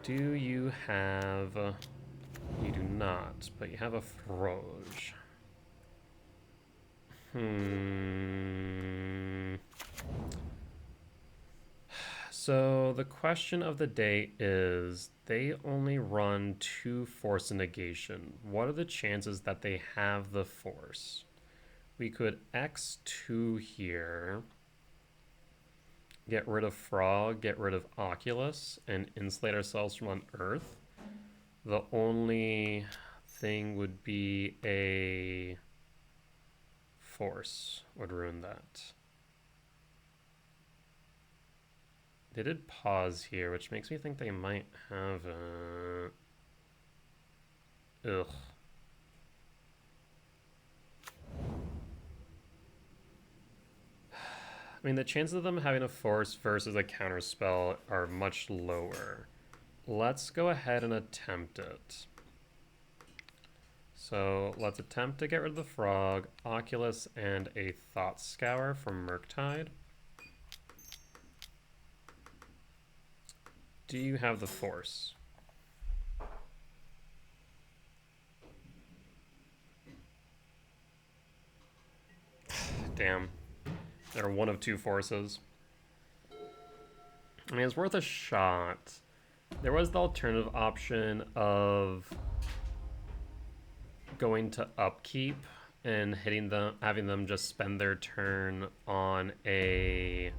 Do you have... you do not, but you have a Froge. So the question of the day is, they only run 2 Force and Negation. What are the chances that they have the Force? We could X2 here, get rid of Frog, get rid of Oculus, and insulate ourselves from Unearth. The only thing would be a Force would ruin that. They did pause here, which makes me think they might have a... ugh. I mean, the chances of them having a Force versus a counterspell are much lower. Let's go ahead and attempt it. So let's attempt to get rid of the Frog, Oculus, and a Thought Scour from Murktide. Do you have the Force? Damn. They're one of 2 forces. I mean, it's worth a shot. There was the alternative option of going to upkeep and hitting them, having them just spend their turn on a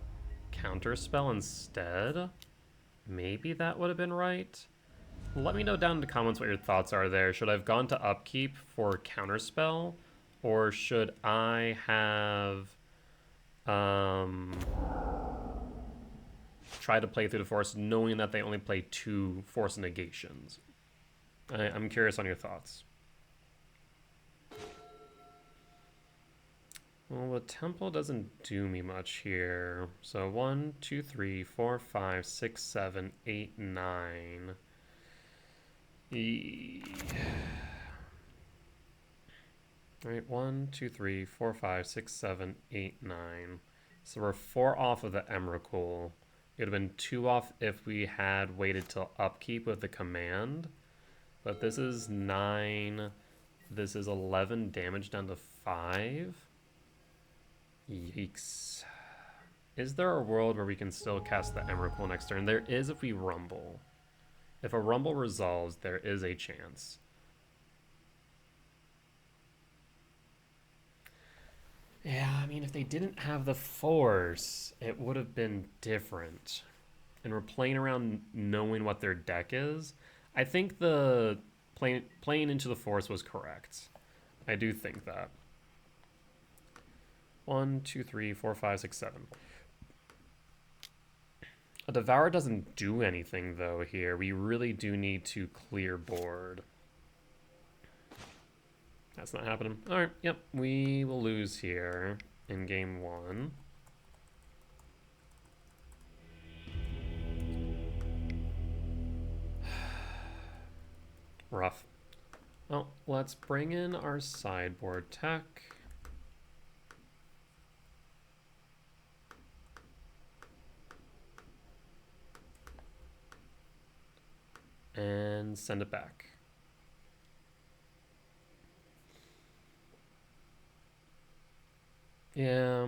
counterspell instead. Maybe that would have been right. Let me know down in the comments what your thoughts are there. Should I have gone to upkeep for counterspell, or should I have try to play through the Force knowing that they only play 2 Force negations? I'm curious on your thoughts. Well, the temple doesn't do me much here. So 1, 2, 3, 4, 5, 6, 7, 8, 9. Alright, 1, 2, 3, 4, 5, 6, 7, 8, 9. So we're 4 off of the Emrakul. It would have been 2 off if we had waited till upkeep with the command. But this is 9. This is 11 damage down to 5. Yikes. Is there a world where we can still cast the Emrakul next turn? There is if we rumble. If a rumble resolves, there is a chance. Yeah, I mean, if they didn't have the Force, it would have been different. And we're playing around knowing what their deck is. I think the playing into the Force was correct. I do think that. 1, 2, 3, 4, 5, 6, 7. A Devour doesn't do anything, though, here. We really do need to clear board. That's not happening. Alright, yep. We will lose here in game 1. Rough. Well, let's bring in our sideboard tech. And send it back. Yeah.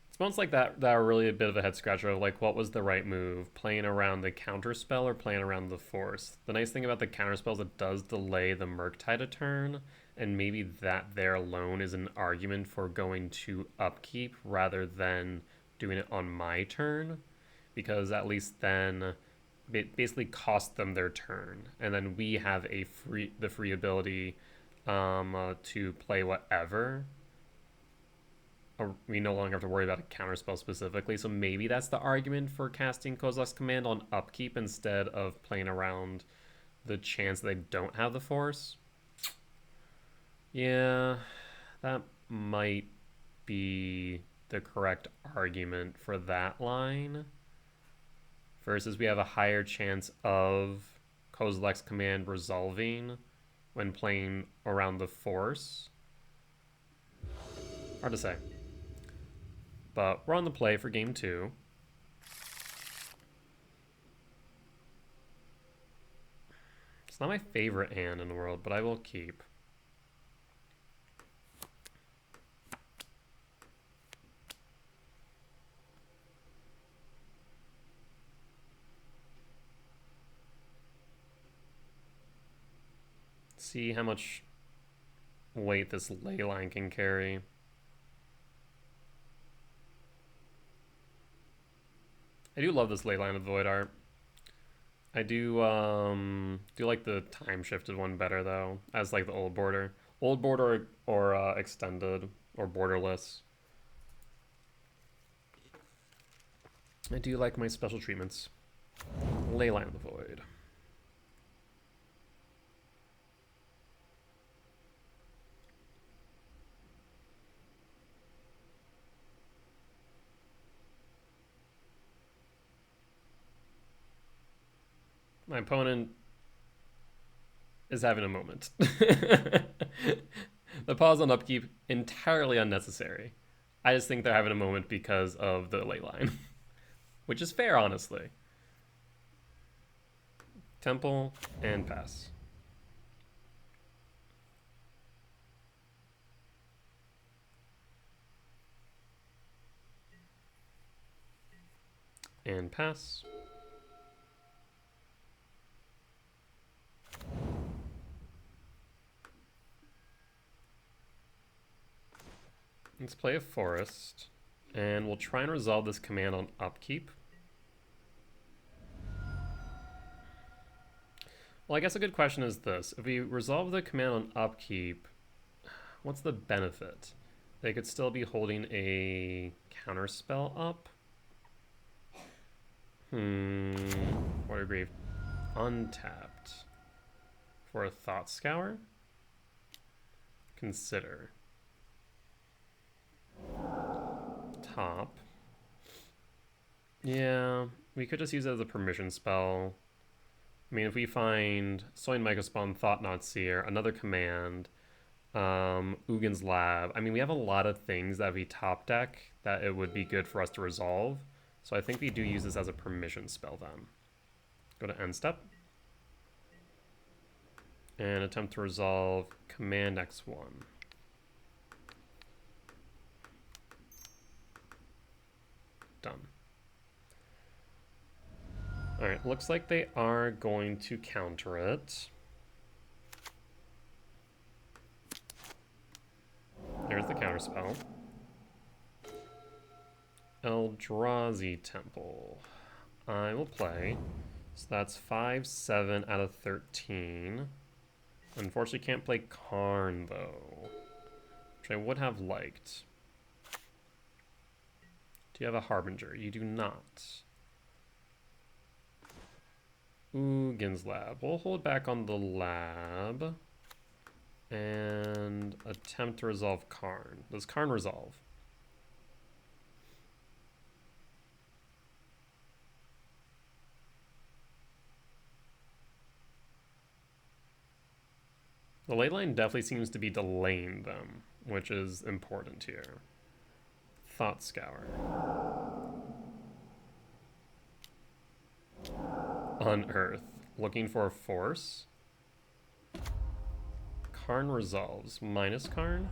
It's moments like that are really a bit of a head scratcher of like, what was the right move? Playing around the counterspell or playing around the Force? The nice thing about the counterspell is it does delay the Murktide a turn, and maybe that there alone is an argument for going to upkeep rather than doing it on my turn, because at least then it basically cost them their turn, and then we have the free ability to play whatever. We no longer have to worry about a counterspell specifically, so maybe that's the argument for casting Kozilek's Command on upkeep instead of playing around the chance they don't have the force. Yeah, that might be the correct argument for that line. Versus we have a higher chance of Kozilek's command resolving when playing around the force. Hard to say. But we're on the play for game 2. It's not my favorite hand in the world, but I will keep. See how much weight this ley line can carry. I do love this ley line of Void Art. I do like the time shifted one better though, as like the old border. Old border or extended or borderless. I do like my special treatments. Ley line of the Void. My opponent is having a moment. The pause on upkeep, entirely unnecessary. I just think they're having a moment because of the ley line. Which is fair, honestly. Temple and pass. And pass. Let's play a forest, and we'll try and resolve this command on upkeep. Well, I guess a good question is this. If we resolve the command on upkeep, what's the benefit? They could still be holding a counterspell up. Water Grave untapped for a Thought Scour. Consider. Top. Yeah, we could just use it as a permission spell. I mean, if we find Soin Microspawn, Thought Not Seer, another command, Ugin's Lab. I mean, we have a lot of things that we top deck that it would be good for us to resolve. So I think we do use this as a permission spell then. Go to end step. And attempt to resolve command X1. Done. Alright, looks like they are going to counter it. There's the counterspell. Eldrazi Temple. I will play. So that's 5, 7 out of 13. Unfortunately, can't play Karn, though. Which I would have liked. Do you have a Harbinger? You do not. Ugin's Lab. We'll hold back on the lab. And attempt to resolve Karn. Does Karn resolve? The ley line definitely seems to be delaying them, which is important here. Thought Scour. Unearth. Looking for a force. Karn resolves. Minus Karn.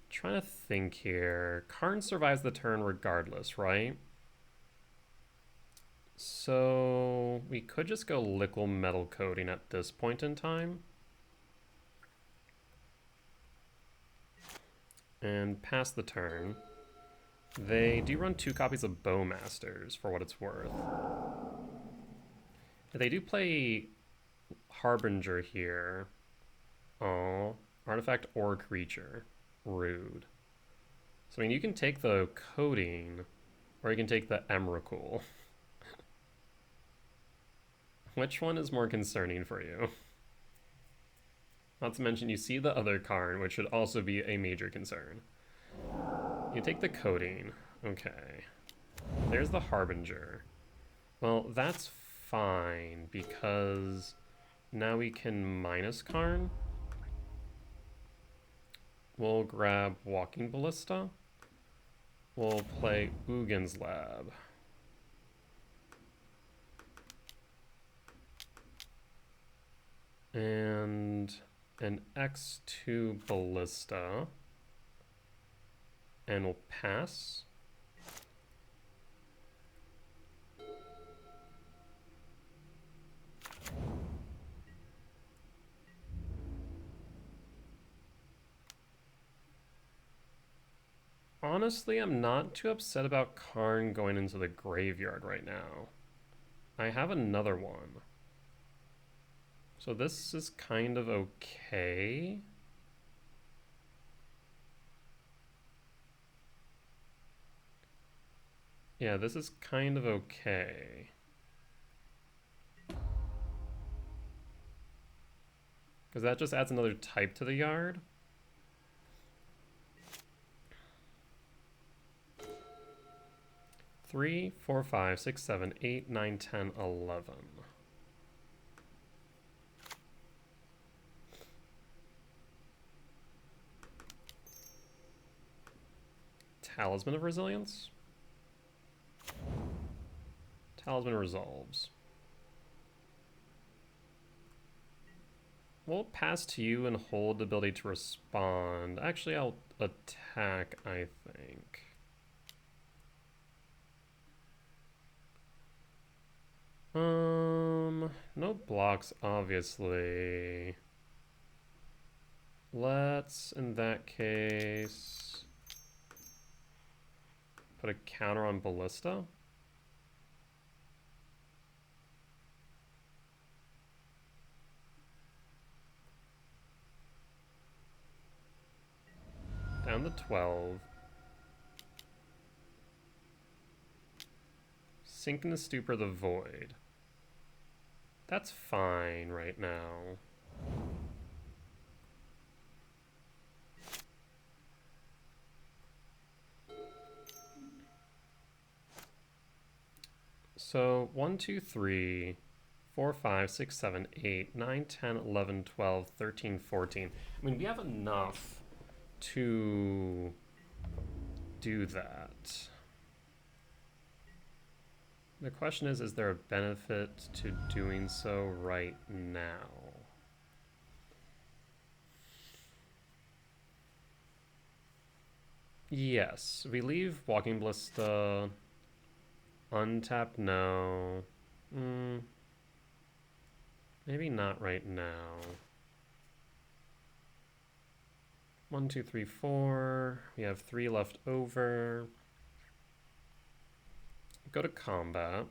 Trying to think here. Karn survives the turn regardless, right? So we could just go liquid metal coating at this point in time. And pass the turn. They do run 2 copies of Bowmasters for what it's worth. They do play Harbinger here. Oh, artifact or creature. Rude. So I mean, you can take the coating Or you can take the Emrakul. Which one is more concerning for you? Not to mention you see the other Karn, which should also be a major concern. You take the Coding. Okay. There's the Harbinger. Well, that's fine, because now we can minus Karn. We'll grab Walking Ballista. We'll play Ugin's Lab. And an X2 Ballista. And we'll pass. Honestly, I'm not too upset about Karn going into the graveyard right now. I have another one. So this is kind of okay. Yeah, this is kind of okay. Because that just adds another type to the yard. Three, 4, 5, 6, 7, 8, 9, 10, 11. Talisman of Resilience. Talisman resolves. We'll pass to you and hold the ability to respond. Actually, I'll attack, I think. No blocks, obviously. Let's, in that case, put a counter on Ballista. Down to 12. Sink in the Stupor the Void. That's fine right now. So 1, 2, 3, 4, 5, 6, 7, 8, 9, 10, 11, 12, 13, 14. I mean, we have enough to do that. The question is there a benefit to doing so right now? Yes, we leave Walking Ballista untapped, no. Maybe not right now. 1, 2, 3, 4. We have 3 left over. Go to combat.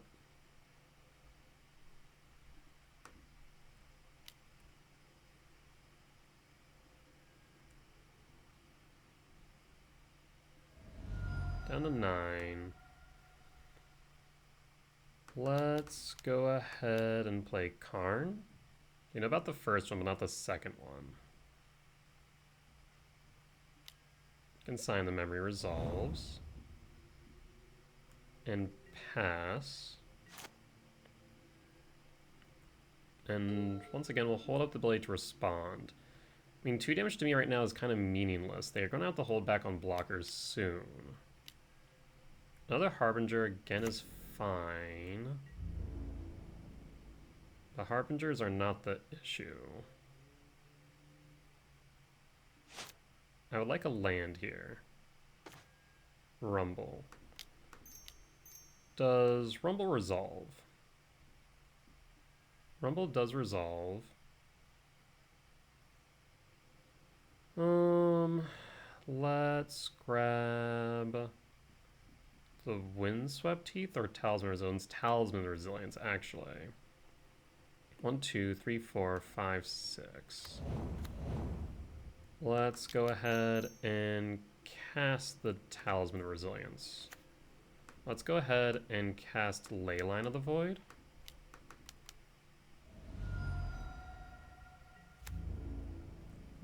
Down to 9. Let's go ahead and play Karn. You know about the first one, but not the second one. Consign the Memory resolves. And pass. And once again, we'll hold up the ability to respond. I mean, 2 damage to me right now is kind of meaningless. They're going to have to hold back on blockers soon. Another Harbinger again is fine. The Harbingers are not the issue. I would like a land here. Rumble. Does Rumble resolve? Rumble does resolve. Let's grab the Windswept Teeth or Talisman Resilience? Talisman Resilience, actually. 1, 2, 3, 4, 5, 6. Let's go ahead and cast the Talisman Resilience. Let's go ahead and cast Leyline of the Void.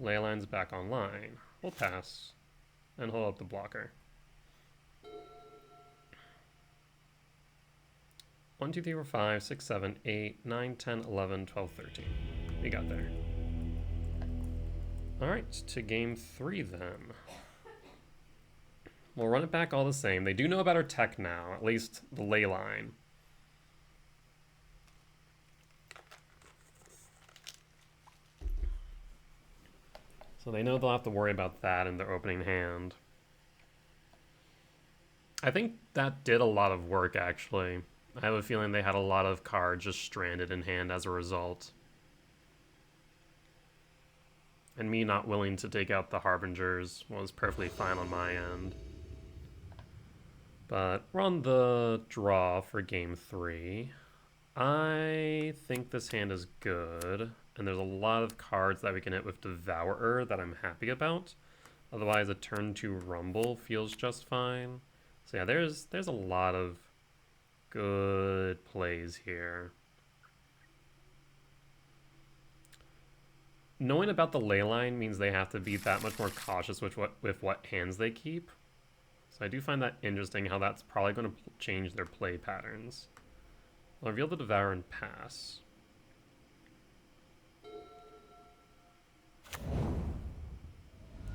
Leyline's back online. We'll pass and hold up the blocker. 1, 2, 3, 4, 5, 6, 7, 8, 9, 10, 11, 12, 13. We got there. Alright, to game 3 then. We'll run it back all the same. They do know about our tech now, at least the Leyline. So they know they'll have to worry about that in their opening hand. I think that did a lot of work, actually. I have a feeling they had a lot of cards just stranded in hand as a result. And me not willing to take out the Harbingers was perfectly fine on my end. But we're on the draw for game 3. I think this hand is good. And there's a lot of cards that we can hit with Devourer that I'm happy about. Otherwise, a turn 2 Rumble feels just fine. So yeah, there's a lot of good plays here. Knowing about the Leyline means they have to be that much more cautious with what hands they keep. So I do find that interesting how that's probably going to change their play patterns. I'll reveal the Devourer and pass.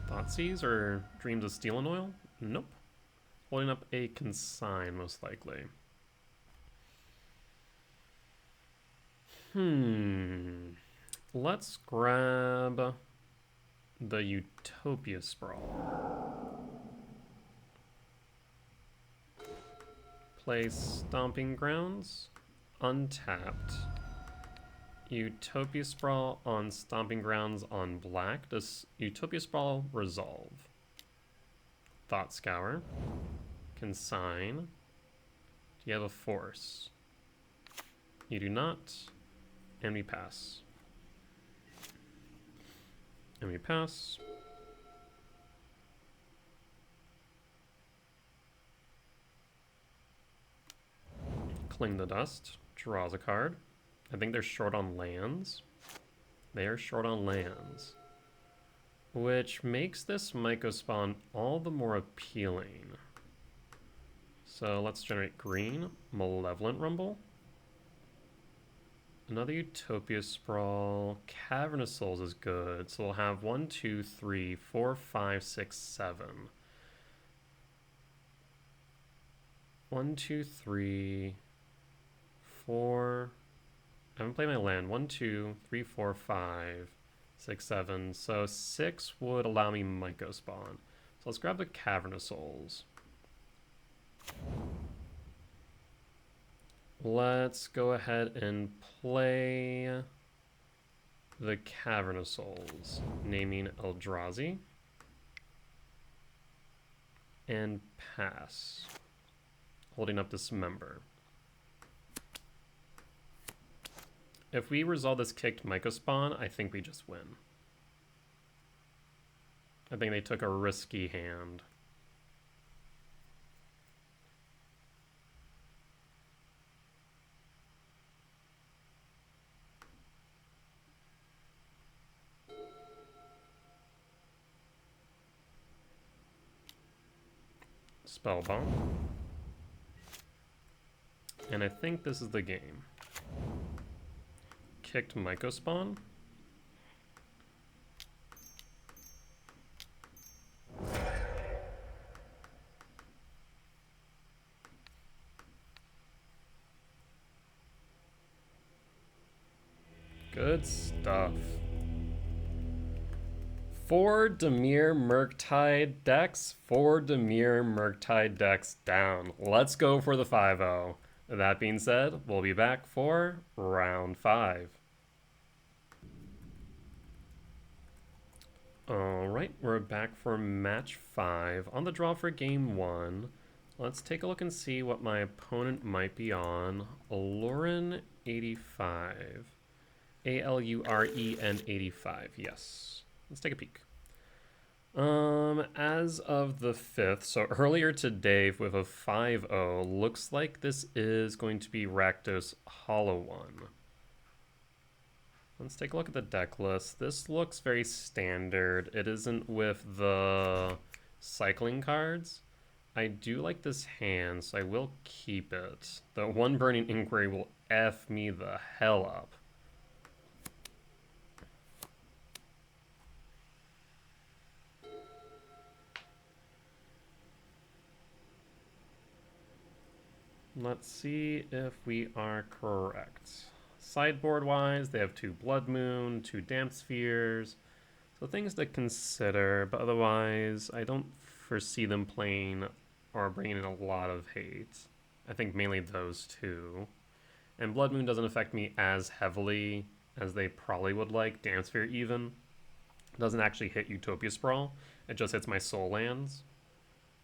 Thoughtseize or Dreams of Steel and Oil? Nope. Holding up a Consign, most likely. Let's grab the Utopia Sprawl. Play Stomping Grounds, untapped. Utopia Sprawl on Stomping Grounds on black. Does Utopia Sprawl resolve? Thought Scour. Consign. Do you have a force? You do not. And we pass. And we pass. Cling the Dust. Draws a card. I think they're short on lands. They are short on lands. Which makes this Myco Spawn all the more appealing. So let's generate green. Malevolent Rumble. Another Utopia Sprawl. Cavernous Souls is good. So we'll have 1, 2, 3, 4, 5, 6, 7. 1, 2, 3, 4. I haven't played my land. 1, 2, 3, 4, 5, 6, 7. So 6 would allow me Myco Spawn. So let's grab the Cavernous Souls. Let's go ahead and play the Cavernous Souls, naming Eldrazi. And pass. Holding up Dismember. If we resolve this kicked Myco Spawn, I think we just win. I think they took a risky hand. Spellbomb. And I think this is the game. Kicked Myco Spawn. Good stuff. 4 Dimir Murktide decks, 4 Dimir Murktide decks down. Let's go for the 5-0. That being said, we'll be back for round 5. Alright, we're back for match 5. On the draw for game 1, let's take a look and see what my opponent might be on. Aluren 85. Aluren 85, yes. Let's take a peek. As of the 5th, so earlier today with a 5-0, looks like this is going to be Rakdos Hollow One. Let's take a look at the deck list. This looks very standard. It isn't with the cycling cards. I do like this hand, so I will keep it. The one Burning Inquiry will F me the hell up. Let's see if we are correct. Sideboard-wise, they have 2 Blood Moon, 2 Damp Spheres, so things to consider, but otherwise, I don't foresee them playing or bringing in a lot of hate. I think mainly those two. And Blood Moon doesn't affect me as heavily as they probably would like. Damp Sphere even doesn't actually hit Utopia Sprawl, it just hits my soul lands.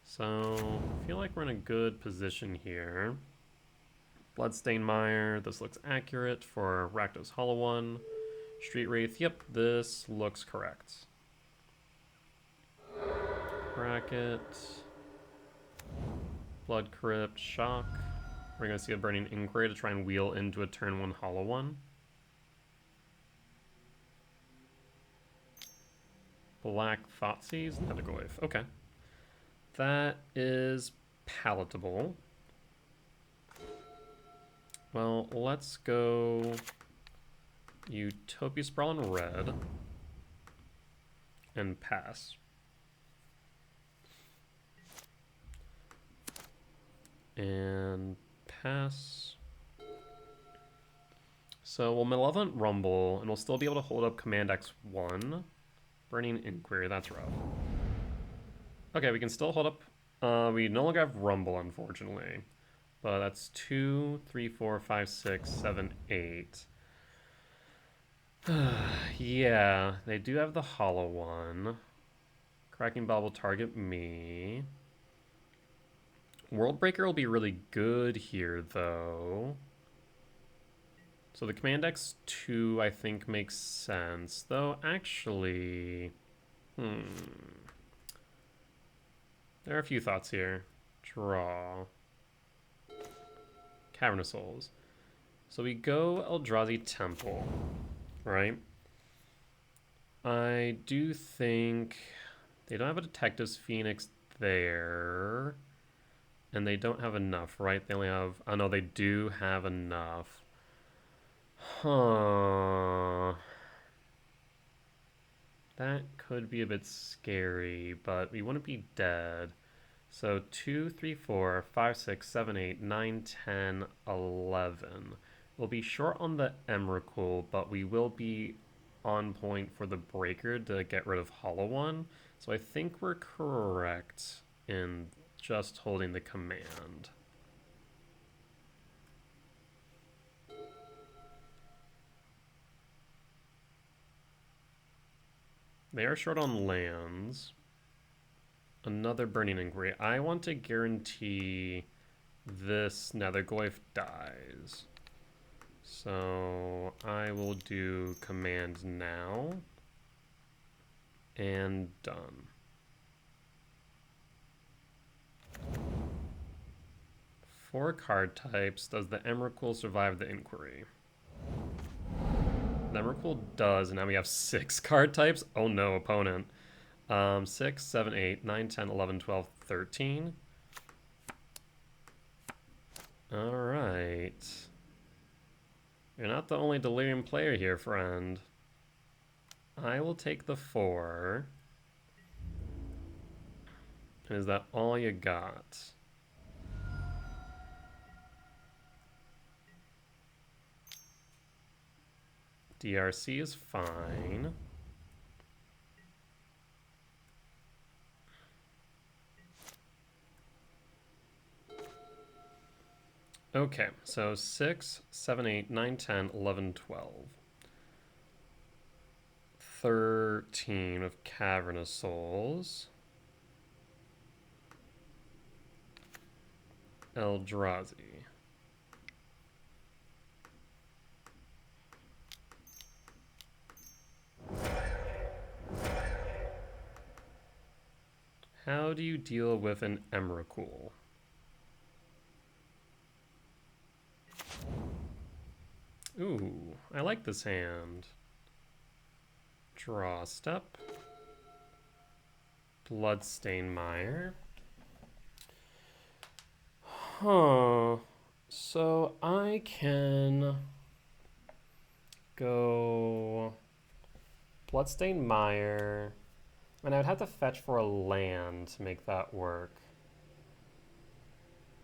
So, I feel like we're in a good position here. Bloodstained Mire, this looks accurate for Rakdos Hollow One. Street Wraith, yep, this looks correct. Bracket. Blood Crypt, Shock. We're going to see a Burning Inquiry to try and wheel into a turn 1 Hollow One. Black Thoughtseize, Nethergoyf, okay. That is palatable. Well, let's go Utopia Sprawl in red and pass. And pass. So we'll Malevolent Rumble, and we'll still be able to hold up Command X1. Burning Inquiry, that's rough. Okay, we can still hold up. We no longer have Rumble, unfortunately. But that's 2, 3, 4, 5, 6, 7, 8. Yeah, they do have the Hollow One. Cracking Bell will target me. Worldbreaker will be really good here, though. So the Command X2, I think, makes sense. Though, actually... There are a few thoughts here. Draw. Cavernous Souls. So we go Eldrazi Temple, right? I do think they don't have a Detective's Phoenix there. And they don't have enough, right? They only have... Oh, no, they do have enough. Huh. That could be a bit scary, but we wouldn't be dead. So 2, 3, 4, 5, 6, 7, 8, 9, 10, 11. We'll be short on the Emrakul, but we will be on point for the Breaker to get rid of Hollow One. So I think we're correct in just holding the command. They are short on lands. Another Burning Inquiry. I want to guarantee this Nethergoyf dies. So I will do command now. And done. Four card types. Does the Emrakul survive the Inquiry? The Emrakul does, and now we have 6 card types. Oh no, opponent. 6, 7, 8, 9, 10, 11, 12, 13. Alright. You're not the only Delirium player here, friend. I will take the 4. Is that all you got? DRC is fine. Okay, so 6, 7, 8, 9, 10, 11, 12. 13 of Cavernous Souls. Eldrazi. how do you deal with an Emrakul? Ooh, I like this hand. Draw step. Bloodstain Mire. Huh. So I can go Bloodstain Mire, and I would have to fetch for a land to make that work.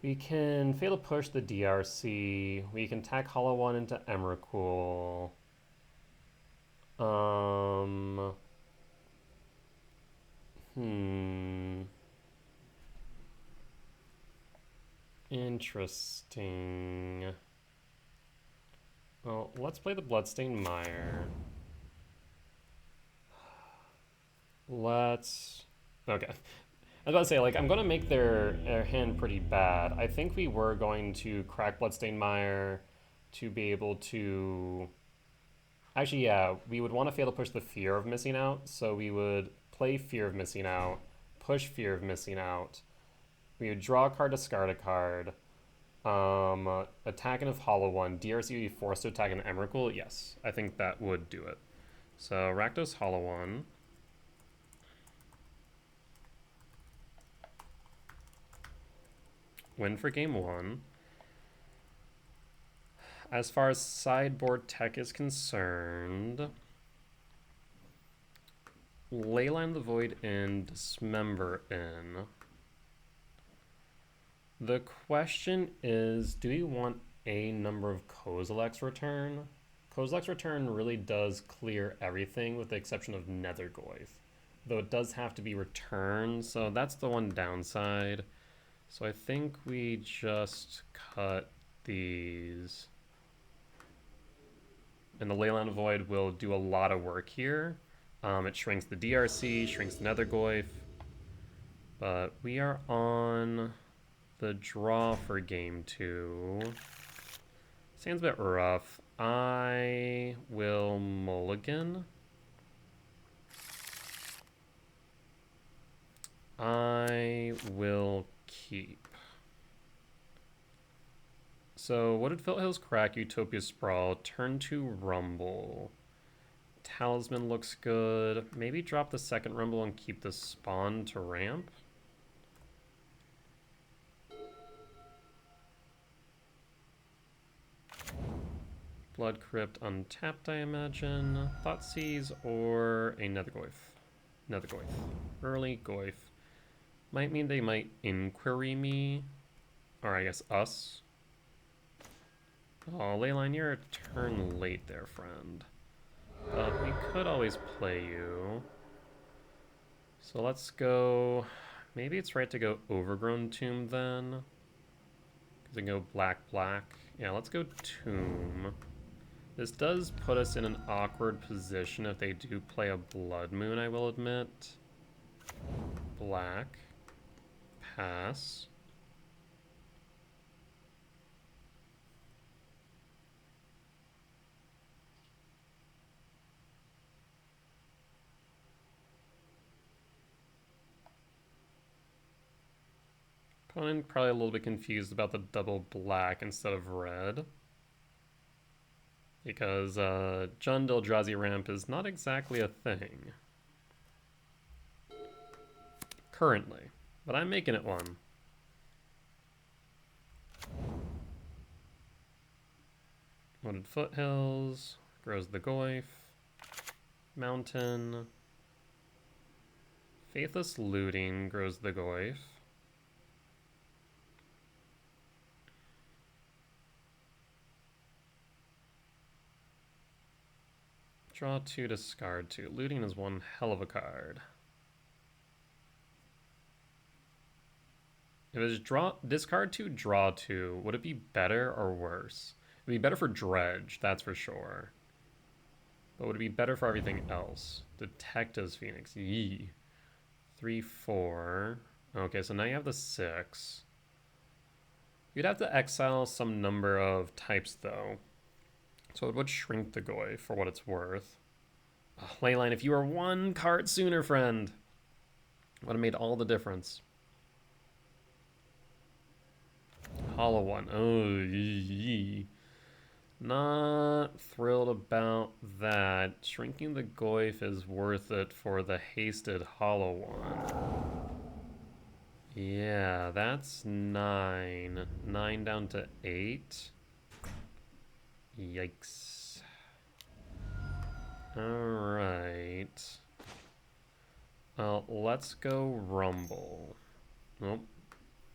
We can Fatal Push the DRC. We can tack Hollow One into Emrakul. Interesting. Well, let's play the Bloodstained Mire. Let's... Okay. I was about to say, like, I'm going to make their hand pretty bad. I think we were going to crack Bloodstained Mire to be able to... Actually, yeah, we would want to Fatal Push the Fear of Missing Out, so we would play Fear of Missing Out, push Fear of Missing Out. We would draw a card, discard a card. Attacking of Hollow One. DRC would be forced to attack an Emrakul. Yes, I think that would do it. So, Rakdos Hollow One. Win for game one. As far as sideboard tech is concerned, Leyline the Void in, Dismember in. The question is, do we want a number of Kozilek's Return? Kozilek's Return really does clear everything with the exception of Nethergoyf, though it does have to be returned, so that's the one downside. So I think we just cut these. And the Leyline Void will do a lot of work here. It shrinks the DRC, shrinks the Nethergoyf. But we are on the draw for game two. Seems a bit rough. I will mulligan. I will keep. So what did Foothills crack? Utopia Sprawl. Turn 2 Rumble. Talisman looks good. Maybe drop the second Rumble and keep the Spawn to ramp. Blood Crypt untapped, I imagine. Thoughtseize or a Nethergoyf. Nethergoyf. Early Goyf. Might mean they might inquiry me. Or I guess us. Oh, Leyline, you're a turn late there, friend. But we could always play you. So let's go... Maybe it's right to go Overgrown Tomb then. Because I can go black, black. Yeah, let's go Tomb. This does put us in an awkward position if they do play a Blood Moon, I will admit. Black. Pass. Opponent probably a little bit confused about the double black instead of red. Because Jund Eldrazi ramp is not exactly a thing. Currently. But I'm making it one. Wooded Foothills. Grows the Goyf. Mountain. Faithless Looting grows the Goyf. Draw 2, discard 2. Looting is one hell of a card. If it was discard 2, draw 2, would it be better or worse? It would be better for Dredge, that's for sure. But would it be better for everything else? Detective's Phoenix. Yee. 3, 4. Okay, so now you have the 6. You'd have to exile some number of types, though. So it would shrink the Goy for what it's worth. Oh, Leyline, if you were one card sooner, friend. Would have made all the difference. Hollow One. Oh, yee. Not thrilled about that. Shrinking the Goyf is worth it for the hasted Hollow One. Yeah, that's 9. 9 down to 8. Yikes. Alright. Well, let's go Rumble. Nope.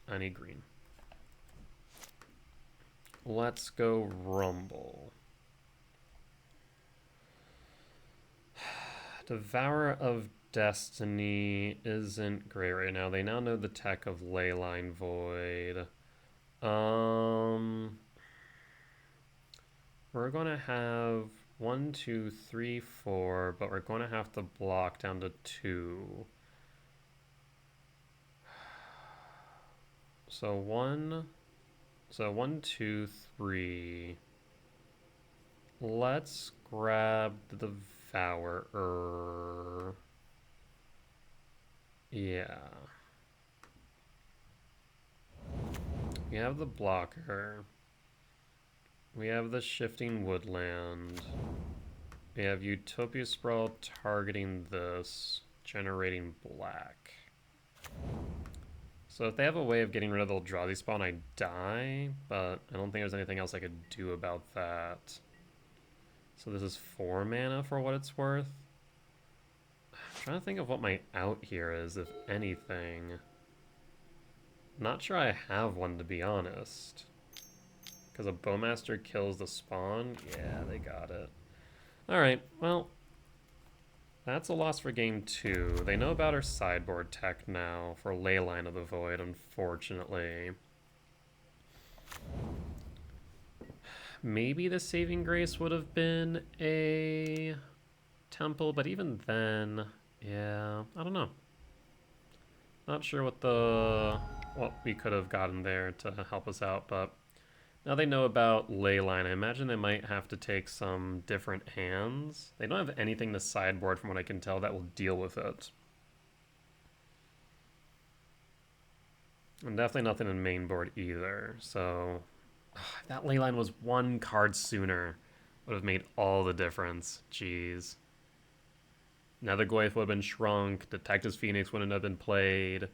I need green. Let's go Rumble. Devourer of Destiny isn't great right now. They now know the tech of Leyline Void. We're going to have 1, 2, 3, 4, but we're going to have to block down to 2. So 1, 2, 3. Let's grab the Devourer. Yeah. We have the blocker. We have the Shifting Woodland. We have Utopia Sprawl targeting this, generating black. So if they have a way of getting rid of the Eldrazi spawn, I die, but I don't think there's anything else I could do about that. So this is 4 mana for what it's worth. I'm trying to think of what my out here is, if anything. Not sure I have one, to be honest. Because a Bowmaster kills the spawn? Yeah, they got it. Alright, well, that's a loss for game 2. They know about our sideboard tech now for Leyline of the Void, unfortunately. Maybe the saving grace would have been a temple, but even then, yeah, I don't know. Not sure what we could have gotten there to help us out, but now they know about Leyline. I imagine they might have to take some different hands. They don't have anything to sideboard from what I can tell that will deal with it. And definitely nothing in main board either, so if that Leyline was 1 card sooner, would have made all the difference. Jeez. Nether Goyf would have been shrunk, Detective's Phoenix wouldn't have been played.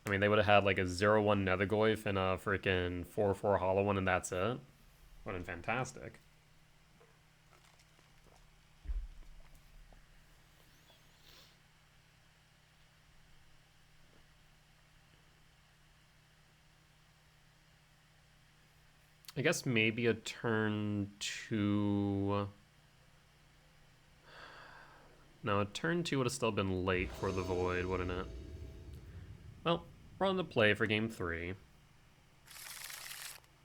I mean, they would have had like a 0-1 Nether Goyf and a freaking 4-4 Hollow One, and that's it. Would have been fantastic. I guess maybe a turn 2... No, a turn 2 would have still been late for the Void, wouldn't it? Well, we're on the play for game 3.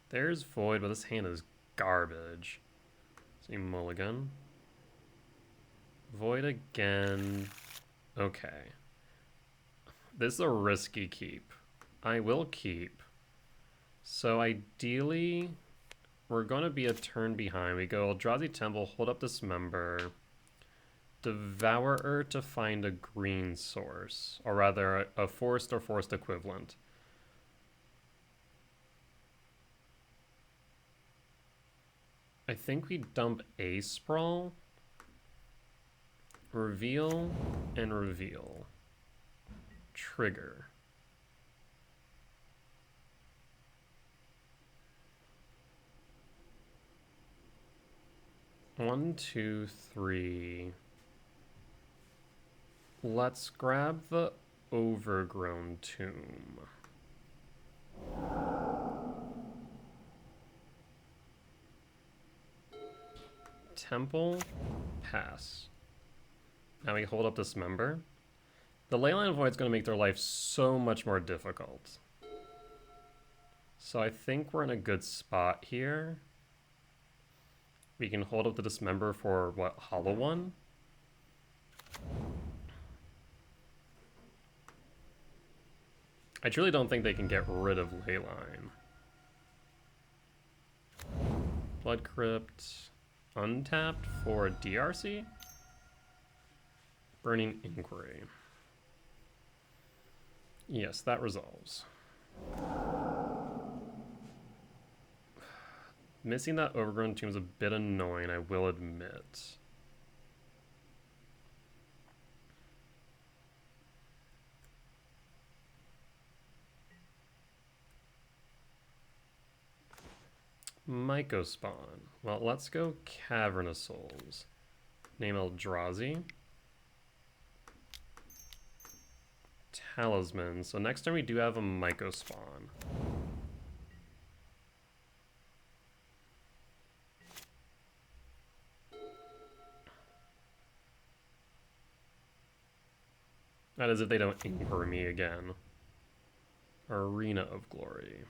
There's Void, but this hand is garbage. See mulligan. Void again. Okay. This is a risky keep. I will keep. So ideally, we're going to be a turn behind. We go Eldrazi Temple, hold up Dismember, Devourer to find a green source, or rather a forest or forest equivalent. I think we dump a Sprawl, reveal, and reveal. Trigger. One, two, three. Let's grab the Overgrown Tomb. Temple, pass. Now we hold up Dismember. The Leyline Void's going to make their life so much more difficult. So I think we're in a good spot here. We can hold up the Dismember for, what, Hollow One? I truly don't think they can get rid of Leyline. Blood Crypt, untapped for DRC? Burning Inquiry. Yes, that resolves. Missing that Overgrown Tomb is a bit annoying, I will admit. Mycospawn. Well, let's go Cavernous Souls. Name Eldrazi. Talisman. So next time we do have a Mycospawn. That is if they don't Inquire me again. Arena of Glory.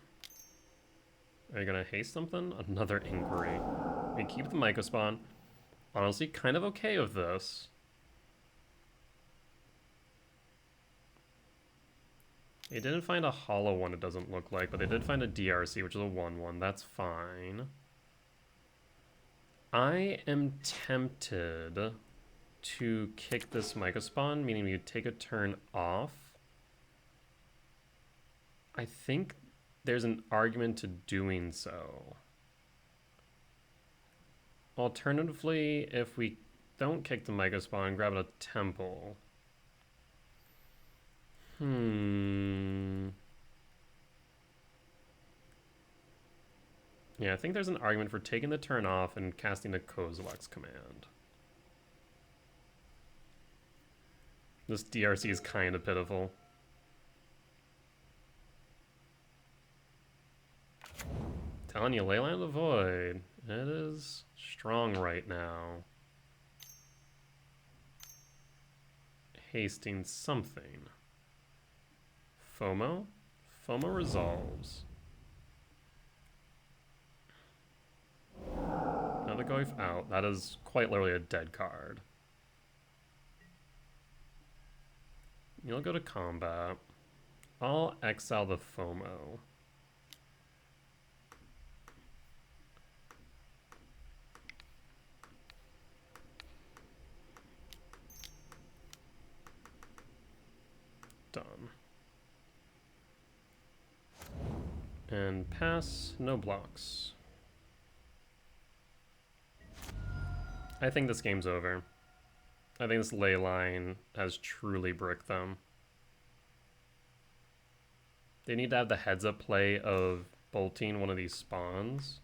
Are you gonna haste something? Another Inquiry. We keep the Mycospawn. Honestly, kind of okay with this. They didn't find a Hollow One, it doesn't look like, but they did find a DRC, which is a 1/1. That's fine. I am tempted to kick this Mycospawn, meaning we take a turn off. I think there's an argument to doing so. Alternatively, if we don't kick the Mycospawn, grab a Temple. Yeah, I think there's an argument for taking the turn off and casting a Kozilek's Command. This DRC is kind of pitiful. Telling you, Leyline of the Void. It is strong right now. Hasting something. FOMO? FOMO resolves. Another Goyf out. That is quite literally a dead card. You'll go to combat. I'll exile the FOMO. Done. And pass, no blocks. I think this game's over. I think this Leyline has truly bricked them. They need to have the heads-up play of bolting one of these spawns.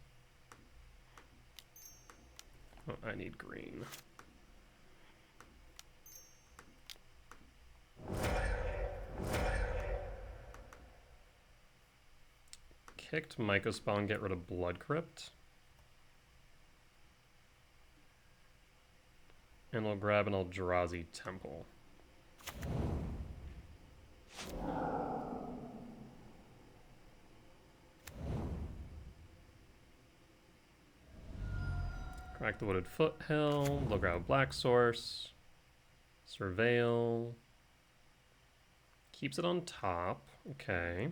Oh, I need green. Kicked Mycospawn, get rid of Blood Crypt. And we'll grab an Eldrazi Temple. Crack the Wooded Foothill. They'll grab Black Source. Surveil. Keeps it on top. Okay.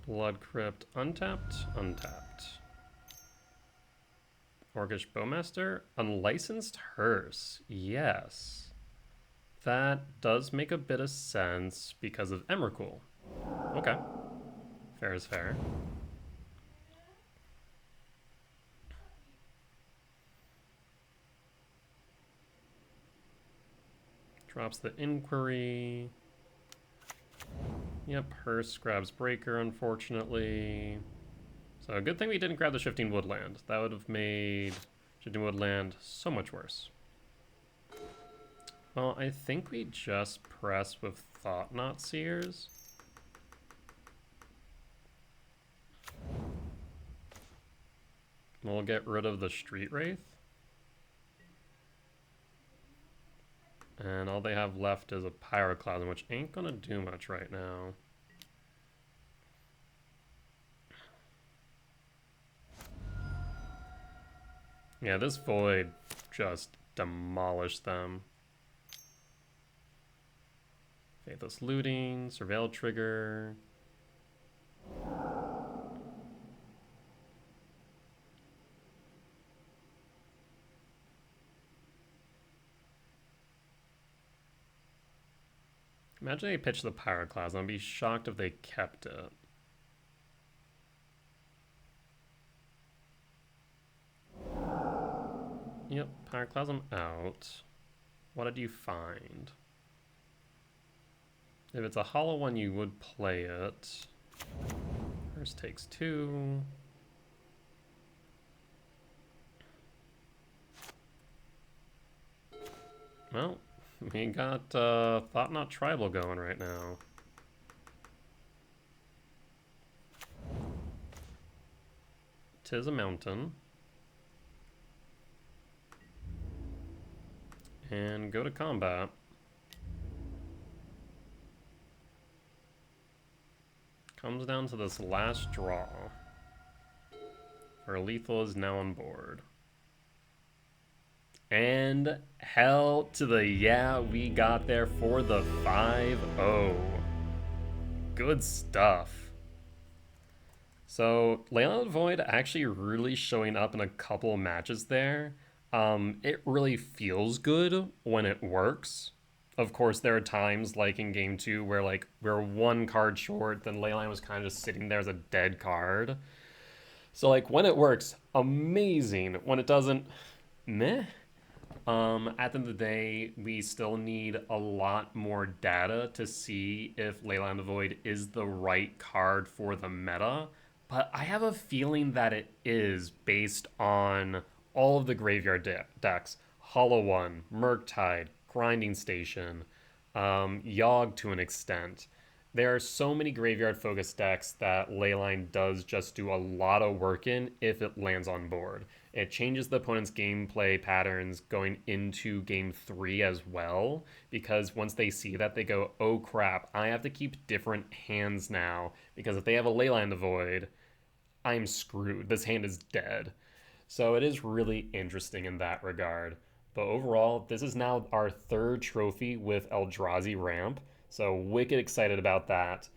Blood Crypt, untapped, untapped. Orcish Bowmaster, unlicensed Hearse, yes. That does make a bit of sense because of Emrakul. Okay, fair is fair. Drops the Inquiry. Yep, Hearse grabs Breaker, unfortunately. So a good thing we didn't grab the Shifting Woodland. That would have made Shifting Woodland so much worse. Well, I think we just press with Thought-Knot Seers. We'll get rid of the Street Wraith. And all they have left is a Pyroclasm, which ain't gonna do much right now. Yeah, this Void just demolished them. Faithless Looting, Surveil Trigger. Imagine they pitched the Pyroclasm. I'd be shocked if they kept it. Yep, Pyroclasm out. What did you find? If it's a hollow one, you would play it. First takes 2. Well, we got Thought Not Tribal going right now. Tis a mountain. And go to combat. Comes down to this last draw. Our lethal is now on board. And hell to the yeah, we got there for the 5-0. Good stuff. So Leyline of the Void actually really showing up in a couple matches there. It really feels good when it works. Of course, there are times like in game 2 where like we're 1 card short, then Leyline was kind of just sitting there as a dead card. So like when it works, amazing. When it doesn't, meh. At the end of the day, we still need a lot more data to see if Leyline of the Void is the right card for the meta. But I have a feeling that it is based on all of the graveyard decks. Hollow One, Murktide, Grinding Station, Yogg to an extent. There are so many graveyard-focused decks that Leyline does just do a lot of work in if it lands on board. It changes the opponent's gameplay patterns going into game 3 as well, because once they see that, they go, oh crap, I have to keep different hands now, because if they have a Leyline in the Void, I'm screwed. This hand is dead. So it is really interesting in that regard. But overall, this is now our 3rd trophy with Eldrazi ramp. So wicked excited about that.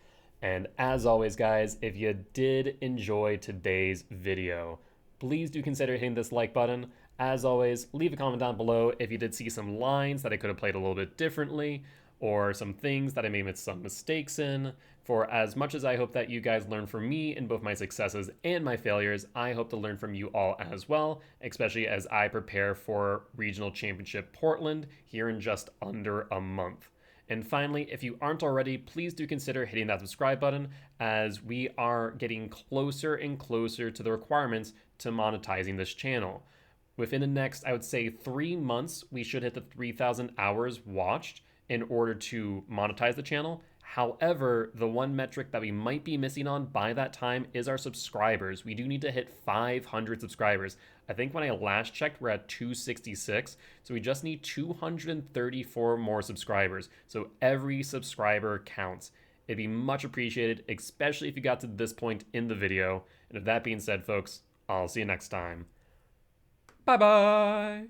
And as always, guys, if you did enjoy today's video, please do consider hitting this like button. As always, leave a comment down below if you did see some lines that I could have played a little bit differently, or some things that I made some mistakes in. For as much as I hope that you guys learn from me in both my successes and my failures, I hope to learn from you all as well, especially as I prepare for Regional Championship Portland here in just under a month. And finally, if you aren't already, please do consider hitting that subscribe button, as we are getting closer and closer to the requirements to monetizing this channel. Within the next, I would say 3 months, we should hit the 3,000 hours watched in order to monetize the channel. However, the one metric that we might be missing on by that time is our subscribers. We do need to hit 500 subscribers. I think when I last checked, we're at 266. So we just need 234 more subscribers. So every subscriber counts. It'd be much appreciated, especially if you got to this point in the video. And with that being said, folks, I'll see you next time. Bye-bye.